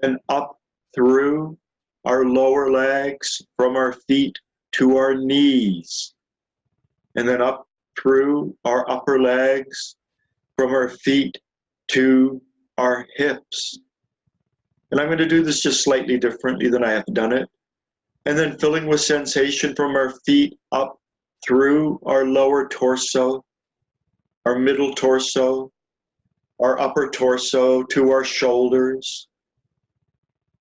And up through our lower legs, from our feet to our knees. And then up through our upper legs, from our feet to our hips. And I'm going to do this just slightly differently than I have done it. And then filling with sensation from our feet up through our lower torso, our middle torso, our upper torso to our shoulders.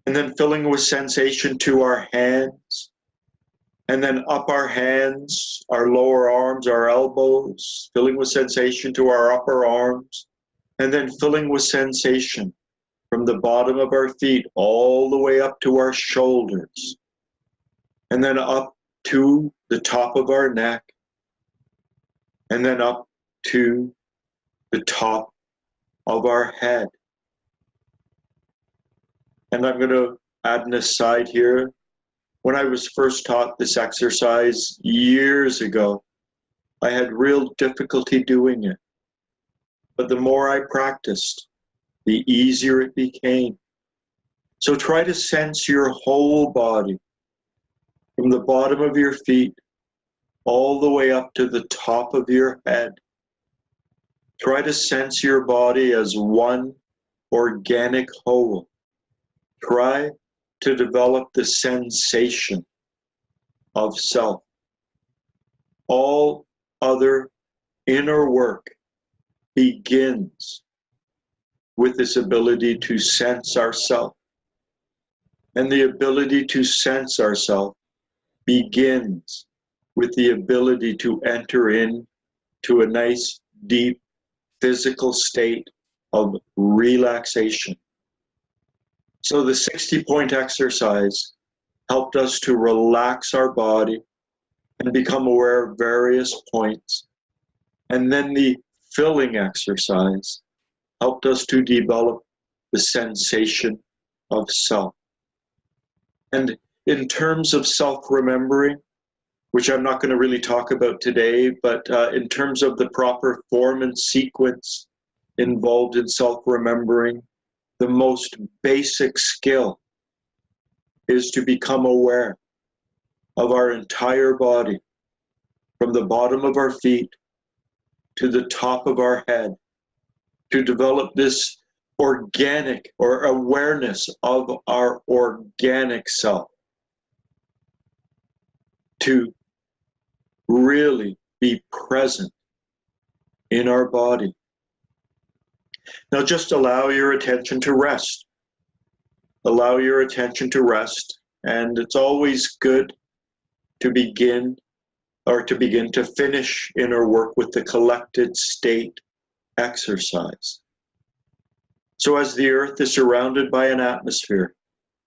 And then filling with sensation to our hands. And then up our hands, our lower arms, our elbows, filling with sensation to our upper arms. And then filling with sensation from the bottom of our feet all the way up to our shoulders. And then up to the top of our neck. And then up to the top of our head. And I'm going to add an aside here. When I was first taught this exercise years ago, I had real difficulty doing it. But the more I practiced, the easier it became. So try to sense your whole body, from the bottom of your feet all the way up to the top of your head. Try to sense your body as one organic whole. Try to develop the sensation of self. All other inner work begins with this ability to sense ourself. And the ability to sense ourself begins with the ability to enter into a nice, deep, physical state of relaxation. So the 60-point exercise helped us to relax our body and become aware of various points. And then the filling exercise helped us to develop the sensation of self. And in terms of self-remembering, which I'm not going to really talk about today, but in terms of the proper form and sequence involved in self-remembering, the most basic skill is to become aware of our entire body, from the bottom of our feet to the top of our head, to develop this organic or awareness of our organic self, to really be present in our body, Now just allow your attention to rest. Allow your attention to rest. And it's always good to begin to finish inner work with the collected state exercise. So as the earth is surrounded by an atmosphere,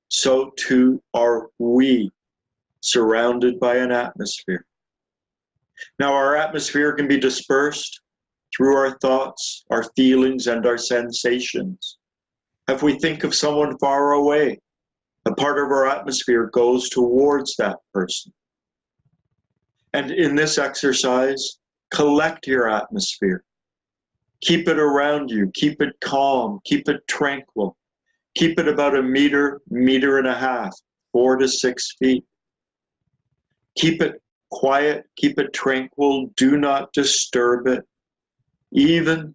so too are we surrounded by an atmosphere. Now our atmosphere can be dispersed through our thoughts, our feelings, and our sensations. If we think of someone far away, a part of our atmosphere goes towards that person. And in this exercise, collect your atmosphere. Keep it around you. Keep it calm. Keep it tranquil. Keep it about a meter, meter and a half, 4 to 6 feet. Keep it quiet. Keep it tranquil. Do not disturb it. Even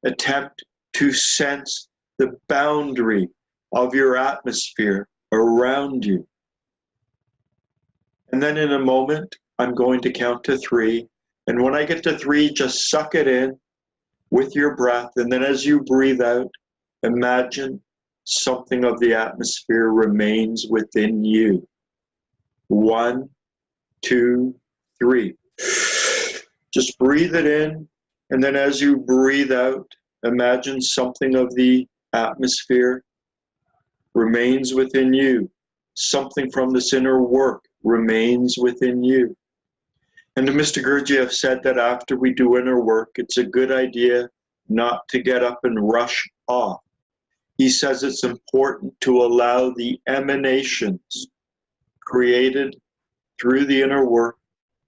attempt to sense the boundary of your atmosphere around you. And then in a moment, I'm going to count to 3. And when I get to 3, just suck it in with your breath. And then as you breathe out, imagine something of the atmosphere remains within you. 1, 2, 3. Just breathe it in. And then as you breathe out, imagine something of the atmosphere remains within you. Something from this inner work remains within you. And Mr. Gurdjieff said that after we do inner work, it's a good idea not to get up and rush off. He says it's important to allow the emanations created through the inner work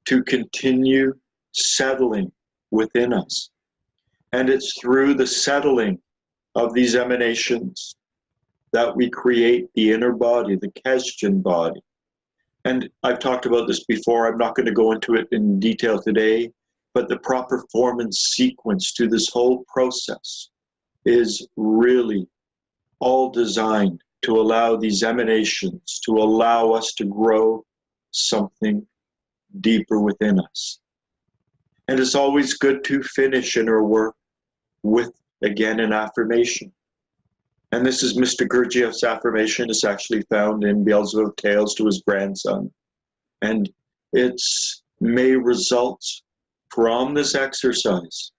to continue settling within us. And it's through the settling of these emanations that we create the inner body, the Kesdjan body. And I've talked about this before. I'm not going to go into it in detail today, but the proper form and sequence to this whole process is really all designed to allow these emanations, to allow us to grow something deeper within us. And it's always good to finish inner work with, again, an affirmation. And this is Mr. Gurdjieff's affirmation. It's actually found in Beelzebub Tales to his grandson. And it's, may results from this exercise.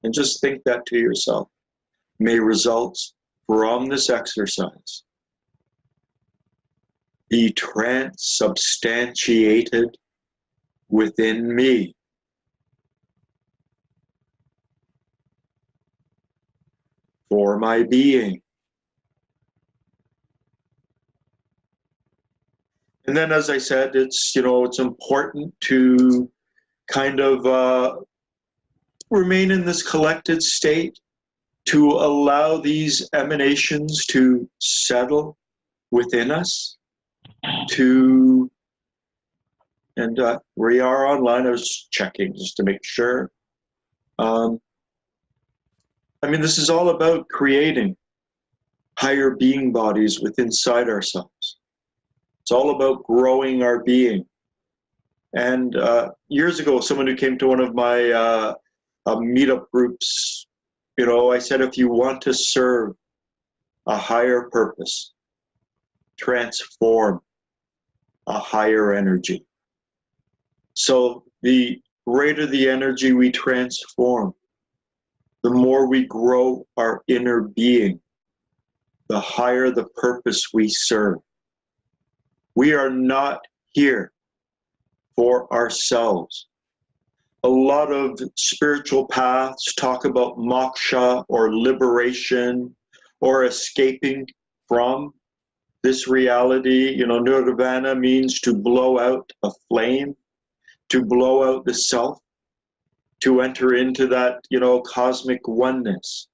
And just think that to yourself. May results from this exercise be transubstantiated within me. For my being. And then, as I said, it's important to kind of remain in this collected state, to allow these emanations to settle within us, and we are online. I was checking just to make sure. This is all about creating higher being bodies within inside ourselves. It's all about growing our being. And years ago, someone who came to one of my meetup groups, I said, if you want to serve a higher purpose, transform a higher energy. So the greater the energy we transform, the more we grow our inner being, the higher the purpose we serve. We are not here for ourselves. A lot of spiritual paths talk about moksha or liberation or escaping from this reality. Nirvana means to blow out a flame, to blow out the self, to enter into that, cosmic oneness.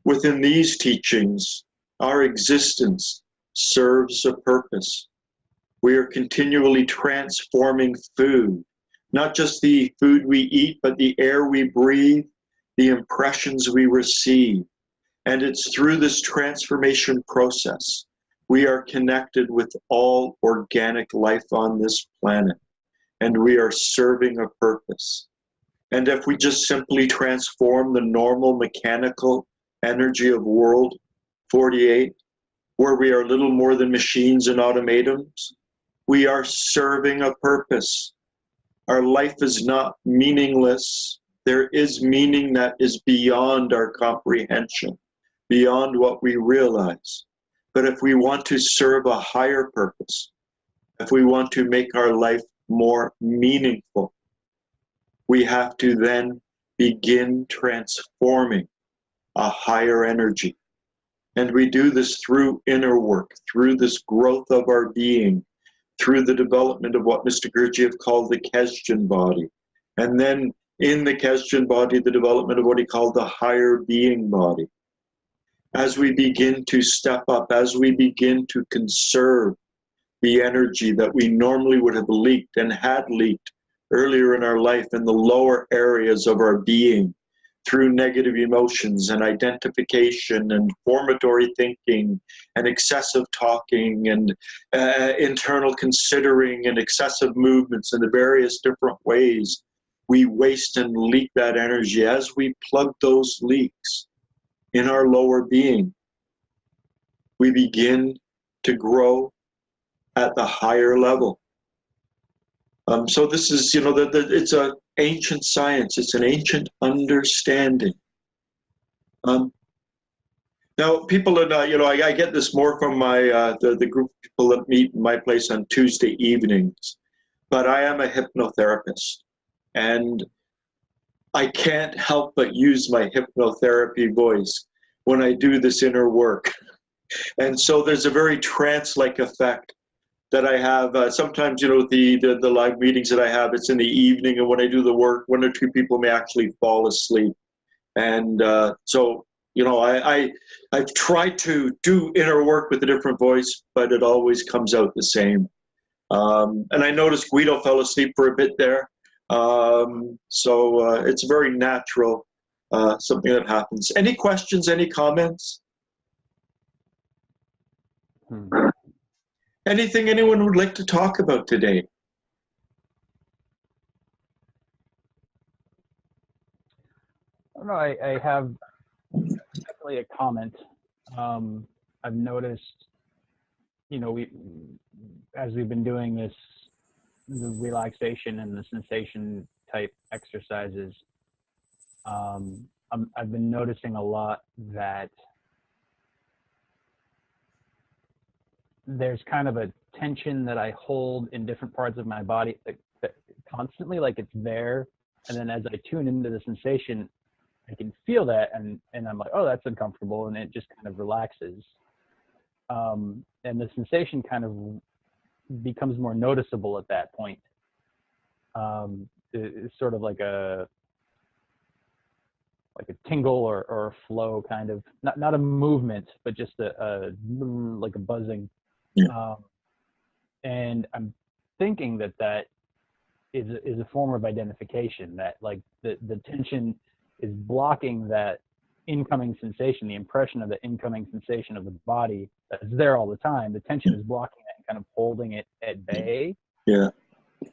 Within these teachings, our existence serves a purpose. We are continually transforming food, not just the food we eat, but the air we breathe, the impressions we receive. And it's through this transformation process we are connected with all organic life on this planet, and we are serving a purpose. And if we just simply transform the normal mechanical energy of world 48, where we are little more than machines and automatons, we are serving a purpose. Our life is not meaningless. There is meaning that is beyond our comprehension, beyond what we realize. But if we want to serve a higher purpose, if we want to make our life more meaningful, we have to then begin transforming a higher energy. And we do this through inner work, through this growth of our being, through the development of what Mr. Gurdjieff called the Kestion body. And then in the Kestion body, the development of what he called the higher being body. As we begin to step up, as we begin to conserve the energy that we normally would have leaked and had leaked earlier in our life in the lower areas of our being, through negative emotions and identification and formatory thinking and excessive talking and internal considering and excessive movements in the various different ways we waste and leak that energy. As we plug those leaks in our lower being, we begin to grow at the higher level. So this is, it's an ancient science. It's an ancient understanding. Now, people, I get this more from my the group of people that meet in my place on Tuesday evenings. But I am a hypnotherapist, and I can't help but use my hypnotherapy voice when I do this inner work. And so there's a very trance-like effect that I have. Sometimes, the live meetings that I have, it's in the evening, and when I do the work, one or two people may actually fall asleep. And so, I've tried to do inner work with a different voice, but it always comes out the same. And I noticed Guido fell asleep for a bit there. So it's very natural, something that happens. Any questions, any comments? Anything anyone would like to talk about today? I don't know. I have definitely a comment. I've noticed, as we've been doing the relaxation and the sensation type exercises, I've been noticing a lot that there's kind of a tension that I hold in different parts of my body that constantly, like it's there. And then as I tune into the sensation, I can feel that, and I'm like, oh, that's uncomfortable, and it just kind of relaxes. And the sensation kind of becomes more noticeable at that point. It's sort of like a tingle or a flow, kind of, not a movement, but just like a buzzing. Yeah. And I'm thinking that is a form of identification, that like the tension is blocking that incoming sensation, the impression of the incoming sensation of the body that's there all the time. The tension is blocking that and kind of holding it at bay. Yeah.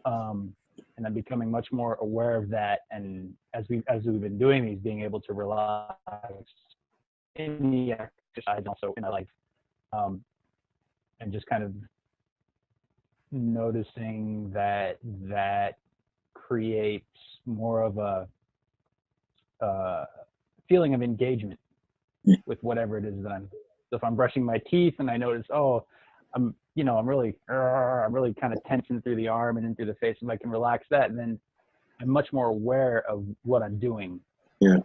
And I'm becoming much more aware of that. And as we've been doing these, being able to relax in the exercise and also in my life, and just kind of noticing that creates more of a feeling of engagement with whatever it is that I'm. So if I'm brushing my teeth and I notice, I'm really kind of tensing through the arm and in through the face, if I can relax that, and then I'm much more aware of what I'm doing. Yeah.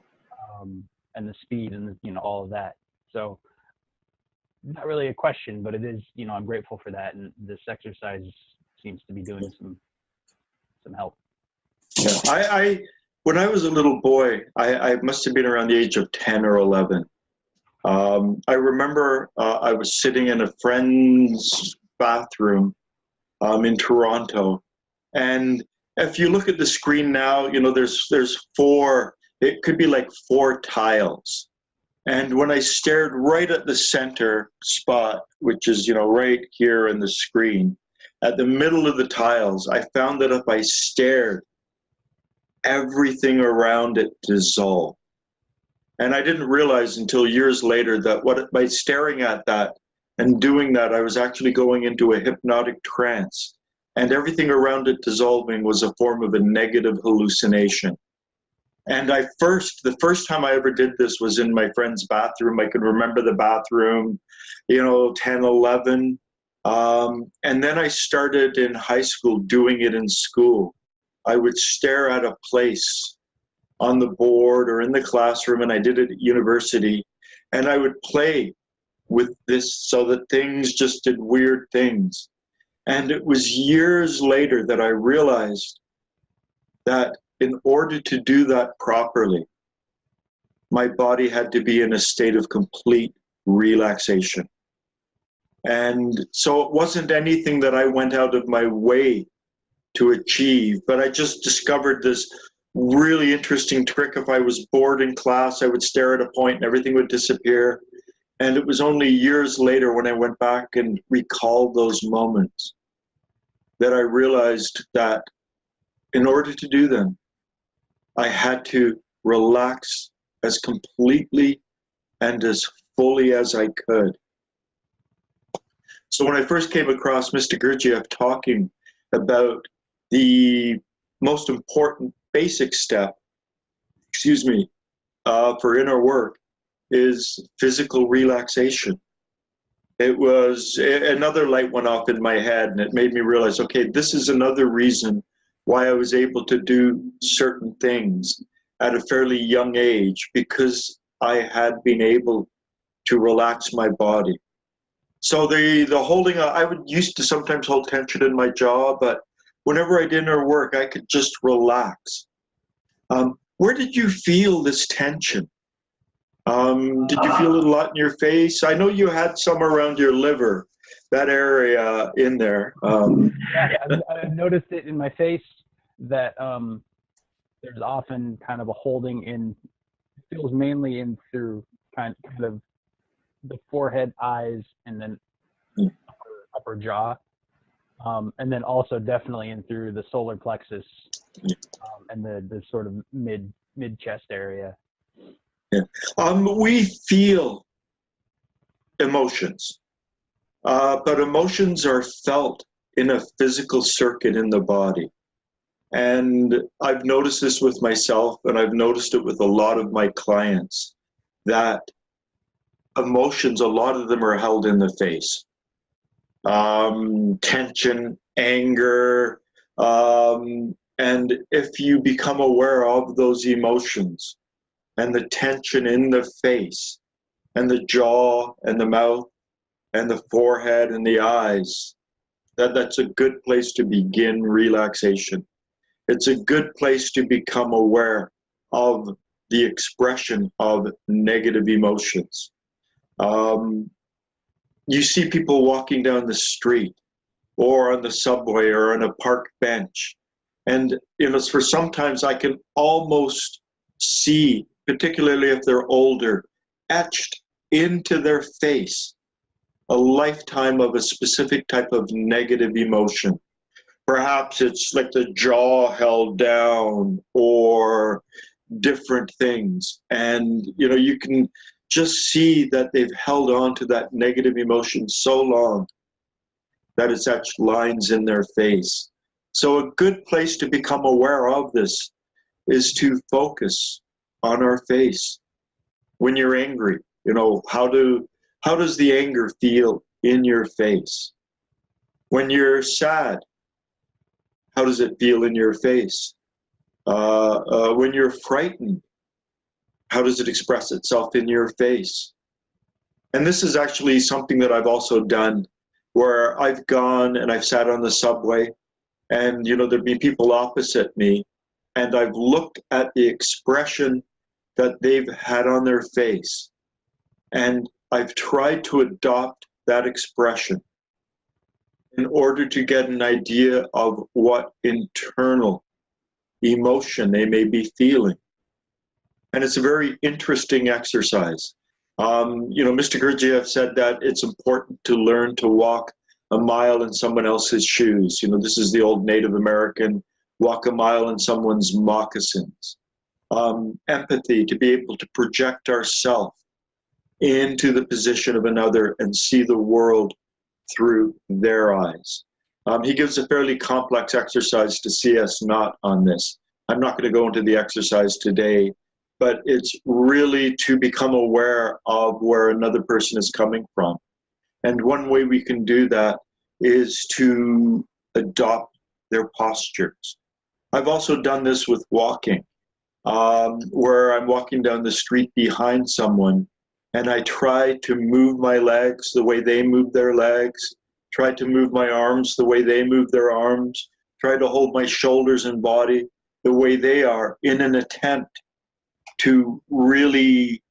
And the speed and all of that. So not really a question, but it is, I'm grateful for that, and this exercise seems to be doing some help. Yeah. When I was a little boy, I must have been around the age of 10 or 11. I remember I was sitting in a friend's bathroom in Toronto, and if you look at the screen now, there's four. It could be like 4 tiles, and when I stared right at the center spot, which is right here in the screen, at the middle of the tiles, I found that if I stared everything around it dissolve. And I didn't realize until years later that by staring at that and doing that, I was actually going into a hypnotic trance. And everything around it dissolving was a form of a negative hallucination. And the first time I ever did this was in my friend's bathroom. I can remember the bathroom, 10, 11. And then I started in high school doing it in school. I would stare at a place on the board or in the classroom, and I did it at university. And I would play with this so that things just did weird things. And it was years later that I realized that in order to do that properly, my body had to be in a state of complete relaxation. And so it wasn't anything that I went out of my way to achieve, but I just discovered this really interesting trick. If I was bored in class, I would stare at a point and everything would disappear. And it was only years later when I went back and recalled those moments that I realized that in order to do them, I had to relax as completely and as fully as I could. So when I first came across Mr. Gurdjieff talking about the most important basic step, for inner work is physical relaxation. It was another light went off in my head, and it made me realize, okay, this is another reason why I was able to do certain things at a fairly young age, because I had been able to relax my body. So the holding, I used to sometimes hold tension in my jaw, but whenever I did inner work, I could just relax. Where did you feel this tension? Did you feel it a lot in your face? I know you had some around your liver, that area in there. Yeah, I've noticed it in my face that there's often kind of a holding in, feels mainly in through kind of the forehead, eyes, and then upper jaw. And then also definitely in through the solar plexus and the sort of mid chest area. Yeah. We feel emotions, but emotions are felt in a physical circuit in the body. And I've noticed this with myself, and I've noticed it with a lot of my clients, that emotions, a lot of them are held in the face. Tension, anger, and if you become aware of those emotions and the tension in the face and the jaw and the mouth and the forehead and the eyes, that's a good place to begin relaxation. It's a good place to become aware of the expression of negative emotions. You see people walking down the street or on the subway or on a park bench. And for sometimes I can almost see, particularly if they're older, etched into their face a lifetime of a specific type of negative emotion. Perhaps it's like the jaw held down or different things. And, you can just see that they've held on to that negative emotion so long that it's etched lines in their face. So a good place to become aware of this is to focus on our face. When you're angry, how does the anger feel in your face? When you're sad, how does it feel in your face? When you're frightened, how does it express itself in your face? And this is actually something that I've also done, where I've gone and I've sat on the subway, and there'd be people opposite me, and I've looked at the expression that they've had on their face, and I've tried to adopt that expression in order to get an idea of what internal emotion they may be feeling. And it's a very interesting exercise. Mr. Gurdjieff said that it's important to learn to walk a mile in someone else's shoes. This is the old Native American walk a mile in someone's moccasins. Empathy, to be able to project ourselves into the position of another and see the world through their eyes. He gives a fairly complex exercise to see us not on this. I'm not going to go into the exercise today, but it's really to become aware of where another person is coming from. And one way we can do that is to adopt their postures. I've also done this with walking, where I'm walking down the street behind someone, and I try to move my legs the way they move their legs, try to move my arms the way they move their arms, try to hold my shoulders and body the way they are, in an attempt to really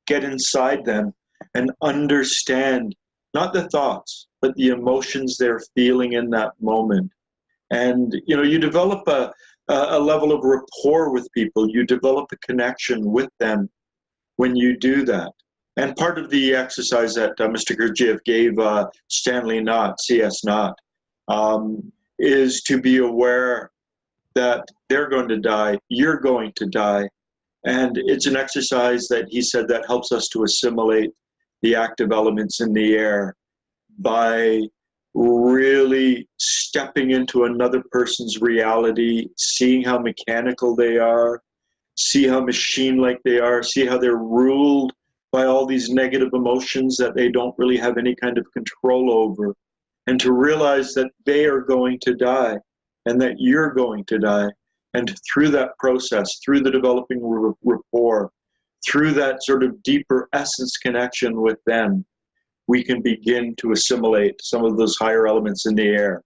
get inside them and understand not the thoughts, but the emotions they're feeling in that moment. And you develop a level of rapport with people. You develop a connection with them when you do that. And part of the exercise that Mr. Gurdjieff gave Stanley Knott, C.S. Knott, is to be aware that they're going to die, you're going to die. And it's an exercise that he said that helps us to assimilate the active elements in the air by really stepping into another person's reality, seeing how mechanical they are, see how machine-like they are, see how they're ruled by all these negative emotions that they don't really have any kind of control over, and to realize that they are going to die and that you're going to die. And through that process, through the developing rapport, through that sort of deeper essence connection with them, we can begin to assimilate some of those higher elements in the air.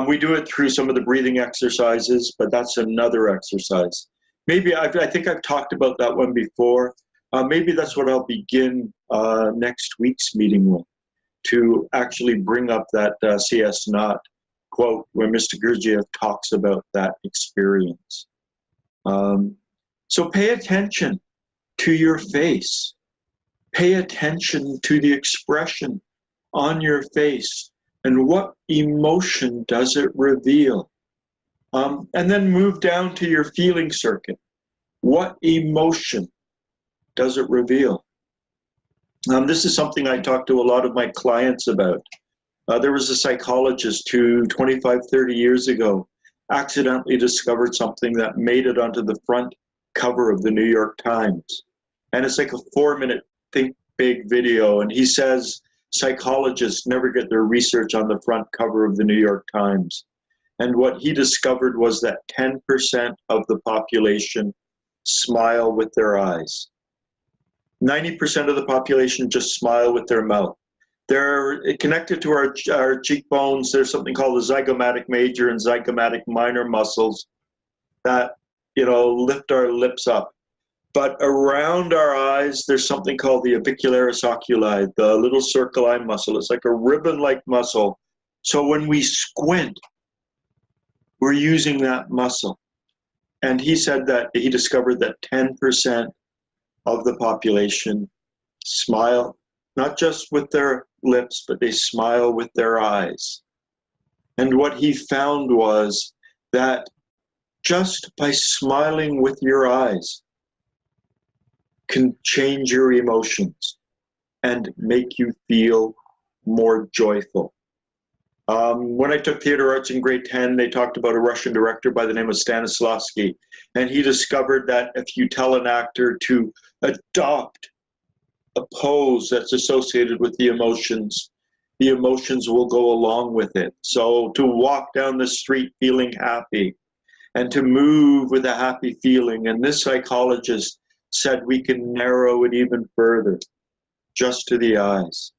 We do it through some of the breathing exercises, but that's another exercise. Maybe I think I've talked about that one before. Maybe that's what I'll begin next week's meeting with, to actually bring up that C.S. Knott quote where Mr. Gurdjieff talks about that experience. So pay attention to your face. Pay attention to the expression on your face and what emotion does it reveal. And then move down to your feeling circuit. What emotion does it reveal? This is something I talk to a lot of my clients about. There was a psychologist who 25, 30 years ago accidentally discovered something that made it onto the front cover of the New York Times. And it's like a 4-minute think big video. And he says psychologists never get their research on the front cover of the New York Times. And what he discovered was that 10% of the population smile with their eyes. 90% of the population just smile with their mouth. They're connected to our cheekbones. There's something called the zygomatic major and zygomatic minor muscles that, lift our lips up. But around our eyes, there's something called the avicularis oculi, the little circle eye muscle. It's like a ribbon-like muscle. So when we squint, we're using that muscle. And he said that he discovered that 10% of the population smile, not just with their lips, but they smile with their eyes. And what he found was that just by smiling with your eyes can change your emotions and make you feel more joyful. When I took theater arts in grade 10, they talked about a Russian director by the name of Stanislavski. And he discovered that if you tell an actor to adopt a pose that's associated with the emotions will go along with it. So to walk down the street feeling happy and to move with a happy feeling. And this psychologist said we can narrow it even further, just to the eyes.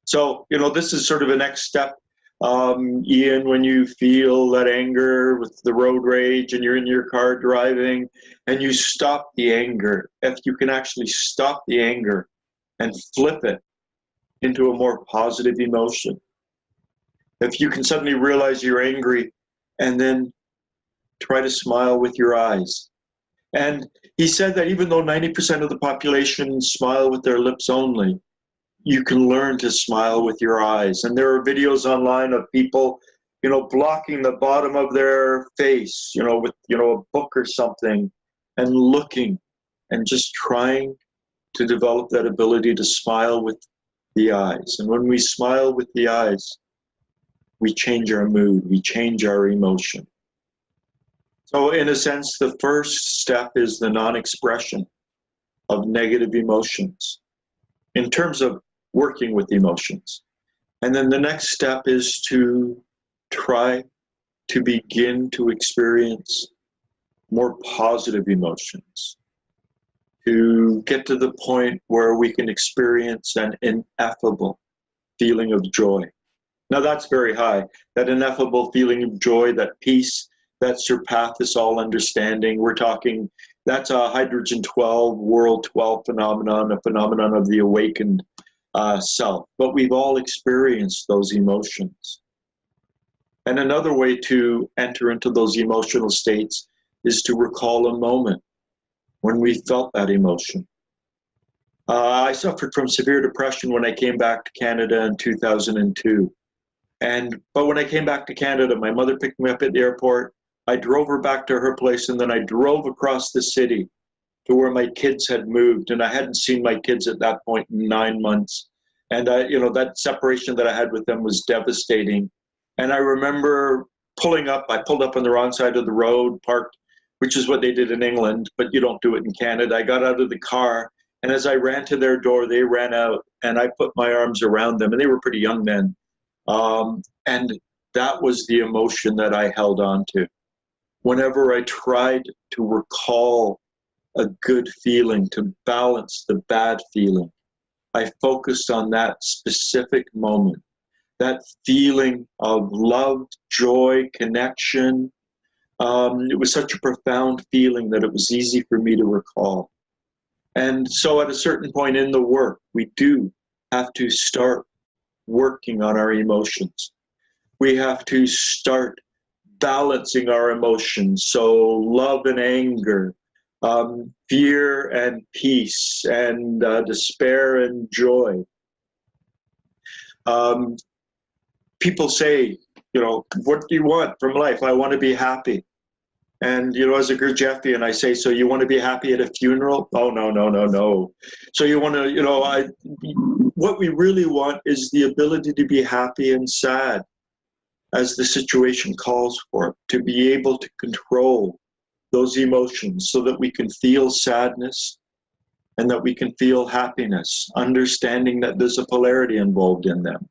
So, this is sort of a next step. Ian, when you feel that anger with the road rage and you're in your car driving and you stop the anger, if you can actually stop the anger and flip it into a more positive emotion. If you can suddenly realize you're angry and then try to smile with your eyes. And he said that even though 90% of the population smile with their lips only, you can learn to smile with your eyes. And there are videos online of people blocking the bottom of their face, with, a book or something, and looking and just trying to develop that ability to smile with the eyes. And when we smile with the eyes, we change our mood, we change our emotion. So in a sense, the first step is the non-expression of negative emotions in terms of working with emotions. And then the next step is to try to begin to experience more positive emotions, to get to the point where we can experience an ineffable feeling of joy. Now that's very high, that ineffable feeling of joy, that peace, that surpasses all understanding. We're talking, that's a hydrogen 12, world 12 phenomenon, a phenomenon of the awakened self. But we've all experienced those emotions. And another way to enter into those emotional states is to recall a moment when we felt that emotion. I suffered from severe depression when I came back to Canada in 2002. But when I came back to Canada, my mother picked me up at the airport. I drove her back to her place, and then I drove across the city to where my kids had moved, and I hadn't seen my kids at that point in 9 months. And that separation that I had with them was devastating. And I remember I pulled up on the wrong side of the road, parked, which is what they did in England, but you don't do it in Canada. I got out of the car, and as I ran to their door, they ran out, and I put my arms around them, and they were pretty young then. And that was the emotion that I held on to. Whenever I tried to recall a good feeling, to balance the bad feeling, I focused on that specific moment, that feeling of love, joy, connection. It was such a profound feeling that it was easy for me to recall. And so at a certain point in the work, we do have to start working on our emotions. We have to start balancing our emotions. So love and anger, fear and peace, and despair and joy. People say, what do you want from life? I want to be happy. And, as a Gurdjieffian, I say, so you want to be happy at a funeral? Oh, no. So you want to, what we really want is the ability to be happy and sad as the situation calls for it, to be able to control those emotions so that we can feel sadness and that we can feel happiness, understanding that there's a polarity involved in them,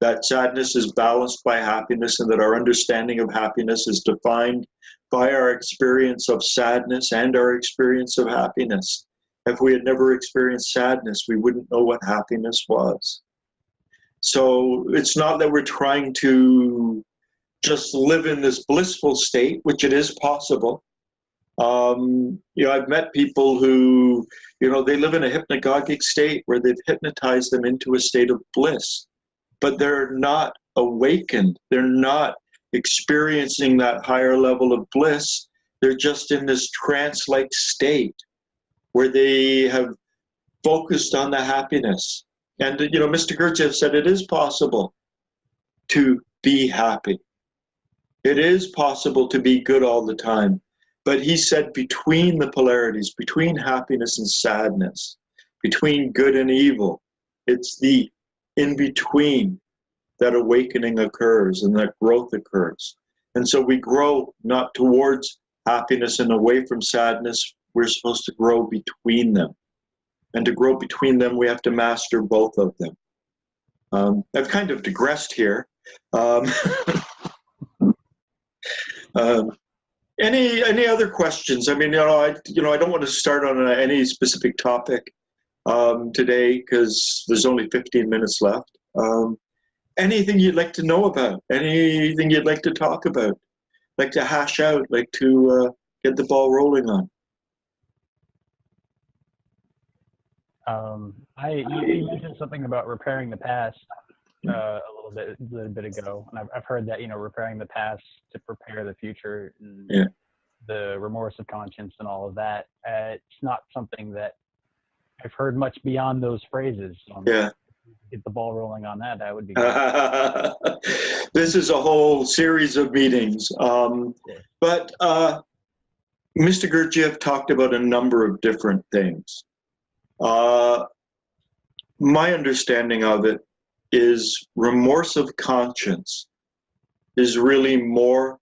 that sadness is balanced by happiness, and that our understanding of happiness is defined by our experience of sadness and our experience of happiness. If we had never experienced sadness, we wouldn't know what happiness was. So it's not that we're trying to just live in this blissful state, which it is possible. I've met people who, they live in a hypnagogic state where they've hypnotized them into a state of bliss, but they're not awakened. They're not experiencing that higher level of bliss. They're just in this trance-like state where they have focused on the happiness. And, Mr. Gurdjieff said it is possible to be happy. It is possible to be good all the time. But he said between the polarities, between happiness and sadness, between good and evil, it's the in-between that awakening occurs and that growth occurs. And so we grow not towards happiness and away from sadness. We're supposed to grow between them. And to grow between them, we have to master both of them. I've kind of digressed here. Any other questions? I mean, I don't want to start on any specific topic today because there's only 15 minutes left. Anything you'd like to know about? Anything you'd like to talk about? Like to hash out? Like to get the ball rolling on? You mentioned something about repairing the past a little bit ago, and I've heard that repairing the past to prepare the future, and the remorse of conscience and all of that. It's not something that I've heard much beyond those phrases. get the ball rolling on that, that would be great. This is a whole series of meetings. But Mr. Gurdjieff talked about a number of different things. My understanding of it is remorse of conscience is really more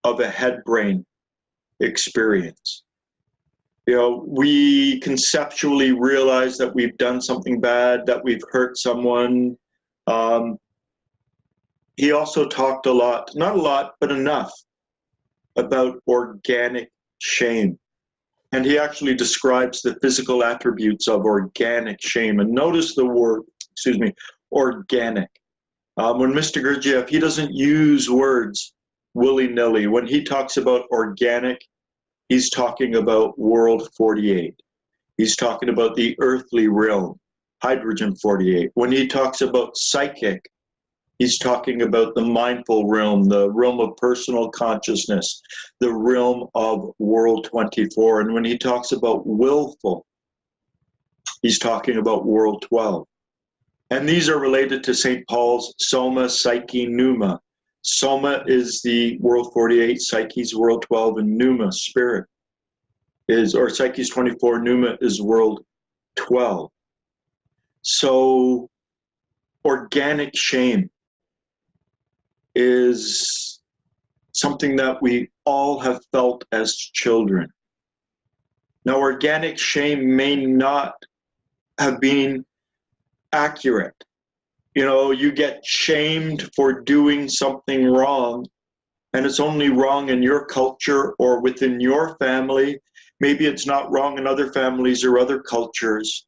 of a head-brain experience. You know, we conceptually realize that we've done something bad, that we've hurt someone. He also talked a lot, not a lot, but enough, about organic shame. And he actually describes the physical attributes of organic shame. And notice the word, organic. When Mr. Gurdjieff, he doesn't use words willy-nilly. When he talks about organic, he's talking about world 48. He's talking about the earthly realm, hydrogen 48. When he talks about psychic, he's talking about the mindful realm, the realm of personal consciousness, the realm of world 24. And when he talks about willful, he's talking about world 12. And these are related to St. Paul's Soma, Psyche, Pneuma. Soma is the world 48, Psyche's world 12, and Pneuma, spirit, or Psyche's 24, Pneuma is world 12. So organic shame is something that we all have felt as children. Now, organic shame may not have been accurate. You know, you get shamed for doing something wrong, and it's only wrong in your culture or within your family. Maybe it's not wrong in other families or other cultures,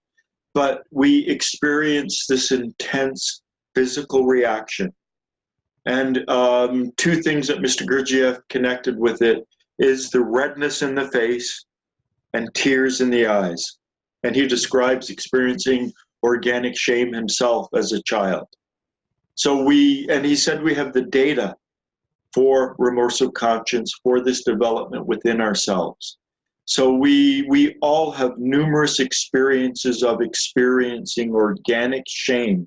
but we experience this intense physical reaction. And two things that Mr. Gurdjieff connected with it is the redness in the face and tears in the eyes. And he describes experiencing organic shame himself as a child. So and he said we have the data for remorse of conscience, for this development within ourselves. So we all have numerous experiences of experiencing organic shame.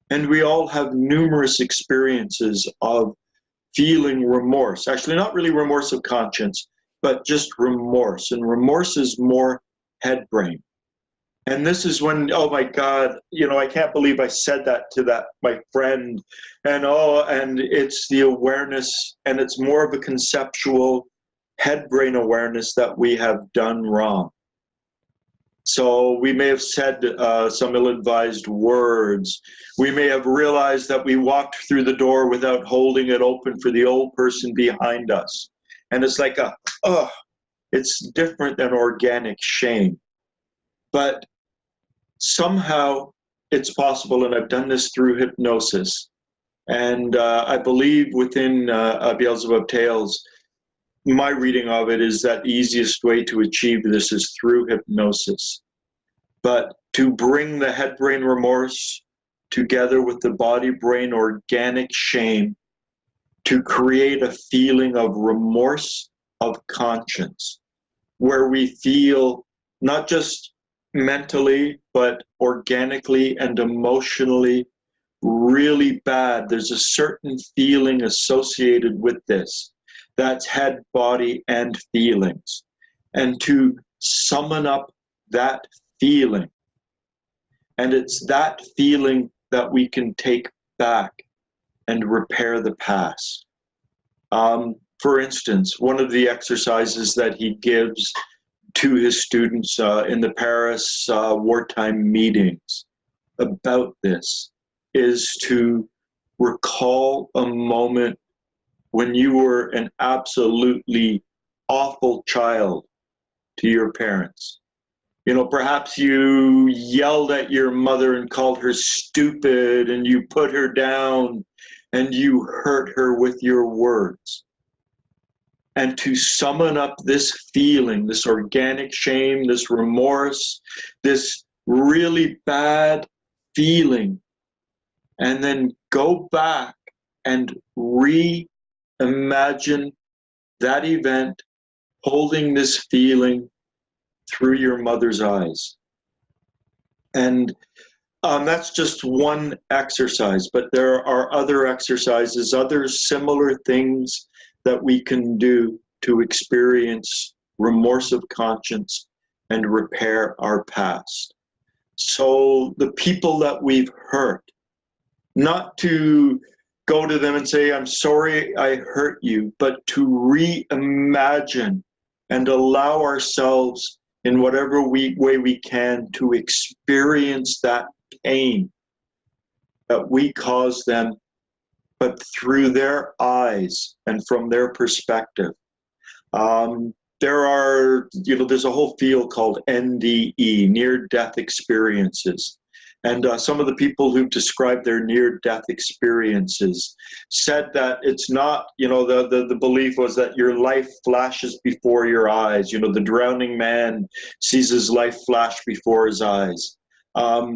And we all have numerous experiences of feeling remorse. Actually, not really remorse of conscience, but just remorse. And remorse is more head brain. And this is when, oh my God, you know, I can't believe I said that to my friend. And it's the awareness, and it's more of a conceptual head brain awareness that we have done wrong. So we may have said some ill-advised words. We may have realized that we walked through the door without holding it open for the old person behind us. And it's like it's different than organic shame. But somehow it's possible, and I've done this through hypnosis. And I believe within Beelzebub Tales, my reading of it is that the easiest way to achieve this is through hypnosis. But to bring the head brain remorse together with the body brain organic shame to create a feeling of remorse of conscience, where we feel not just mentally, but organically and emotionally really bad. There's a certain feeling associated with this. That's head, body, and feelings. And to summon up that feeling. And it's that feeling that we can take back and repair the past. For instance, one of the exercises that he gives to his students in the Paris wartime meetings about this is to recall a moment when you were an absolutely awful child to your parents. You know, perhaps you yelled at your mother and called her stupid, and you put her down and you hurt her with your words. And to summon up this feeling, this organic shame, this remorse, this really bad feeling, and then go back and reimagine that event, holding this feeling through your mother's eyes. And That's just one exercise, but there are other exercises, other similar things that we can do to experience remorse of conscience and repair our past. So the people that we've hurt, not to go to them and say, I'm sorry I hurt you, but to reimagine and allow ourselves in whatever way we can to experience that pain that we caused them, but through their eyes and from their perspective. There's a whole field called NDE, near-death experiences. And some of the people who've described their near-death experiences said that it's not, the belief was that your life flashes before your eyes. The drowning man sees his life flash before his eyes.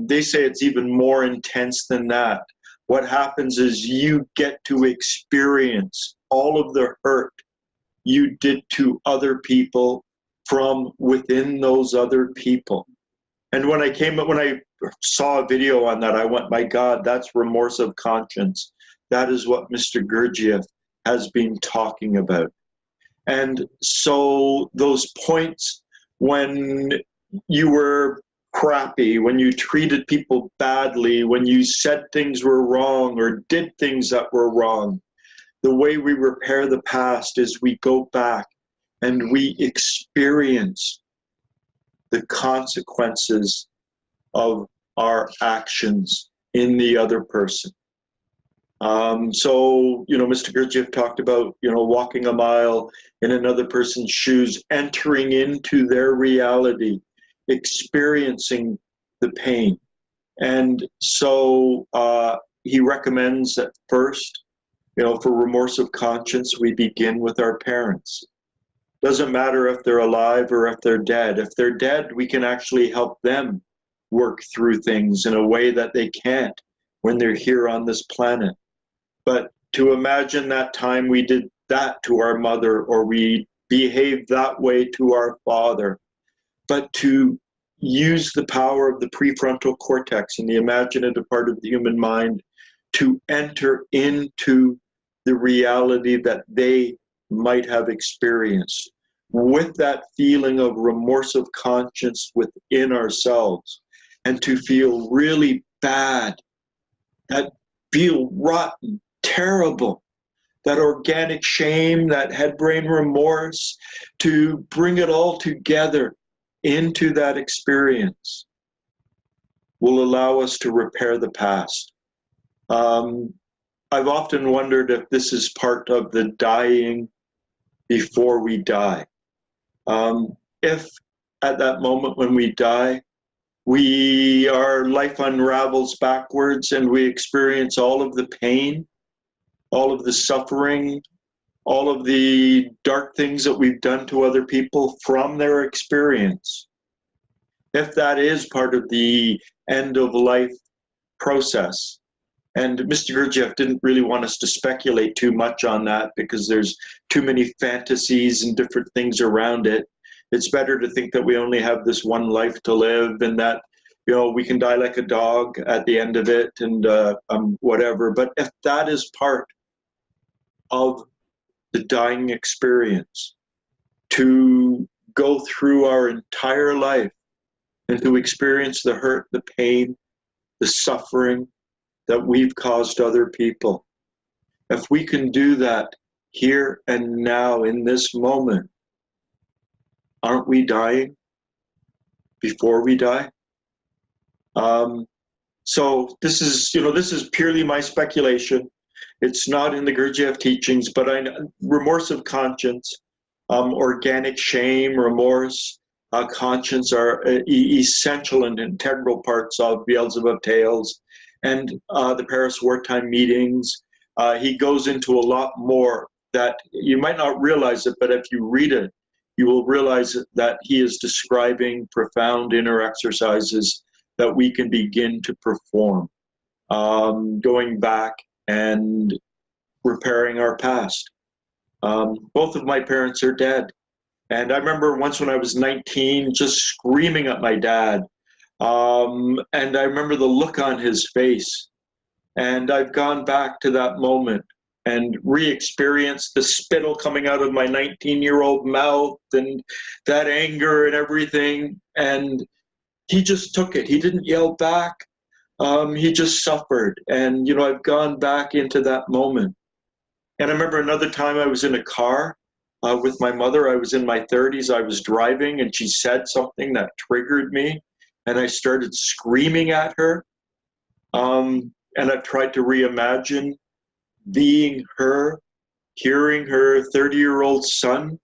They say it's even more intense than that. What happens is you get to experience all of the hurt you did to other people from within those other people. And when I saw a video on that, I went, my God, that's remorse of conscience. That is what Mr. Gurdjieff has been talking about. And so those points when you were crappy, when you treated people badly, when you said things were wrong or did things that were wrong, the way we repair the past is we go back and we experience the consequences of our actions in the other person. So, Mr. Gurdjieff talked about, walking a mile in another person's shoes, entering into their reality, experiencing the pain. And so he recommends that first, for remorse of conscience, we begin with our parents. Doesn't matter if they're alive or if they're dead. If they're dead, we can actually help them work through things in a way that they can't when they're here on this planet. But to imagine that time we did that to our mother, or we behaved that way to our father, but to use the power of the prefrontal cortex and the imaginative part of the human mind to enter into the reality that they might have experienced with that feeling of remorse of conscience within ourselves, and to feel really bad, that feel rotten, terrible, that organic shame, that head brain remorse, to bring it all together into that experience will allow us to repair the past. I've often wondered if this is part of the dying before we die. If at that moment when we die, our life unravels backwards and we experience all of the pain, all of the suffering, all of the dark things that we've done to other people from their experience. If that is part of the end of life process, and Mr. Gurdjieff didn't really want us to speculate too much on that because there's too many fantasies and different things around it. It's better to think that we only have this one life to live, and that we can die like a dog at the end of it, and whatever. But if that is part of the dying experience, to go through our entire life and to experience the hurt, the pain, the suffering that we've caused other people. If we can do that here and now in this moment, aren't we dying before we die? So this is purely my speculation. It's not in the Gurdjieff teachings, but remorse of conscience, organic shame, remorse, conscience are essential and integral parts of Beelzebub Tales and the Paris Wartime Meetings. He goes into a lot more that you might not realize it, but if you read it, you will realize that he is describing profound inner exercises that we can begin to perform, going back and repairing our past. Both of my parents are dead. And I remember once when I was 19, just screaming at my dad And I remember the look on his face. And I've gone back to that moment and re-experienced the spittle coming out of my 19-year-old mouth and that anger and everything. And he just took it. He didn't yell back. He just suffered. And, you know, I've gone back into that moment. And I remember another time I was in a car with my mother. I was in my 30s. I was driving and she said something that triggered me. And I started screaming at her. And I've tried to reimagine being her, hearing her 30-year-old son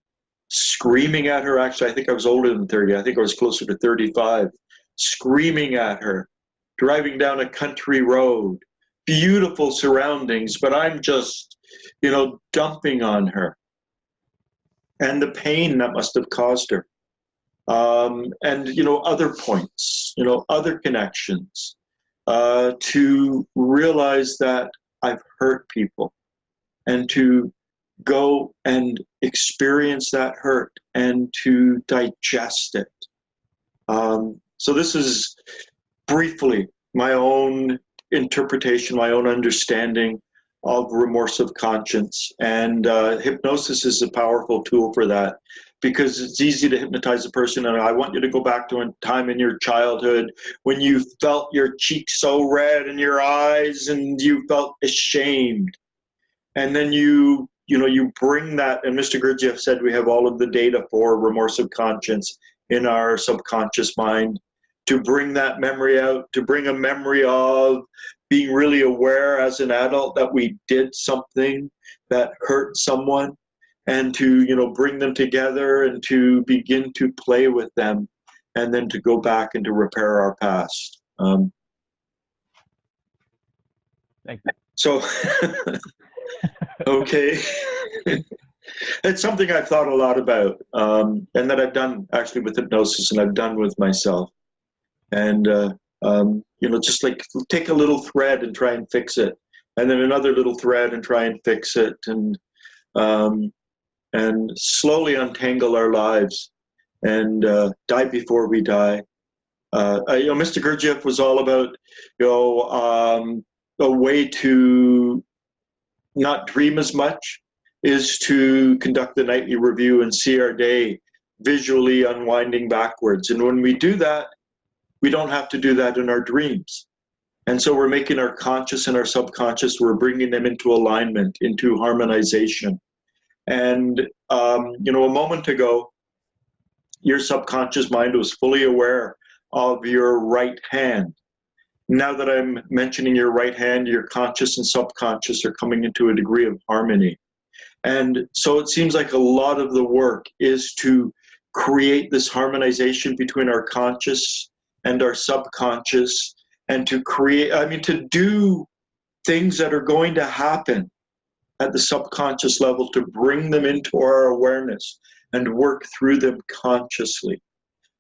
screaming at her. Actually, I think I was older than 30. I think I was closer to 35. Screaming at her, driving down a country road, beautiful surroundings, but I'm just, you know, dumping on her. And the pain that must have caused her. And, you know, other points, you know, other connections, to realize that I've hurt people and to go and experience that hurt and to digest it. So this is briefly my own interpretation, my own understanding of remorse of conscience. And hypnosis is a powerful tool for that, because it's easy to hypnotize a person. And I want you to go back to a time in your childhood when you felt your cheeks so red and your eyes and you felt ashamed. And then you bring that, and Mr. Gurdjieff said we have all of the data for remorse of conscience in our subconscious mind, to bring that memory out, to bring a memory of being really aware as an adult that we did something that hurt someone, and to, you know, bring them together and to begin to play with them, and then to go back and to repair our past. Thank you. So, okay. It's something I've thought a lot about, and that I've done actually with hypnosis, and I've done with myself. And, you know, just like take a little thread and try and fix it, and then another little thread and try and fix it, and slowly untangle our lives and die before we die. You know, Mr. Gurdjieff was all about, you know, a way to not dream as much is to conduct the nightly review and see our day visually unwinding backwards. And when we do that, we don't have to do that in our dreams. And so we're making our conscious and our subconscious, we're bringing them into alignment, into harmonization. And, you know, a moment ago, your subconscious mind was fully aware of your right hand. Now that I'm mentioning your right hand, your conscious and subconscious are coming into a degree of harmony. And so it seems like a lot of the work is to create this harmonization between our conscious and our subconscious, and to create, to do things that are going to happen at the subconscious level, to bring them into our awareness and work through them consciously.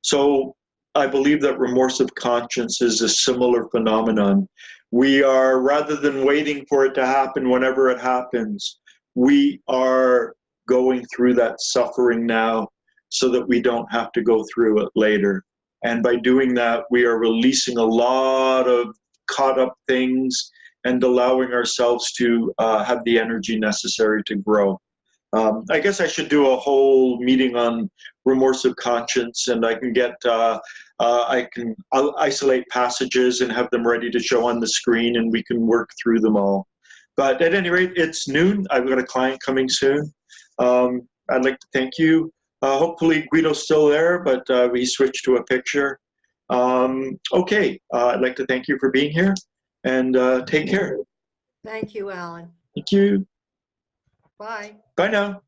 So I believe that remorse of conscience is a similar phenomenon. We are, rather than waiting for it to happen whenever it happens, we are going through that suffering now so that we don't have to go through it later. And by doing that, we are releasing a lot of caught up things and allowing ourselves to have the energy necessary to grow. I guess I should do a whole meeting on remorse of conscience, and I can get, I'll isolate passages and have them ready to show on the screen, and we can work through them all. But at any rate, it's noon. I've got a client coming soon. I'd like to thank you. Hopefully Guido's still there, but we switched to a picture. Okay, I'd like to thank you for being here, and take care. Thank you, Allan. Thank you. Bye. Bye now.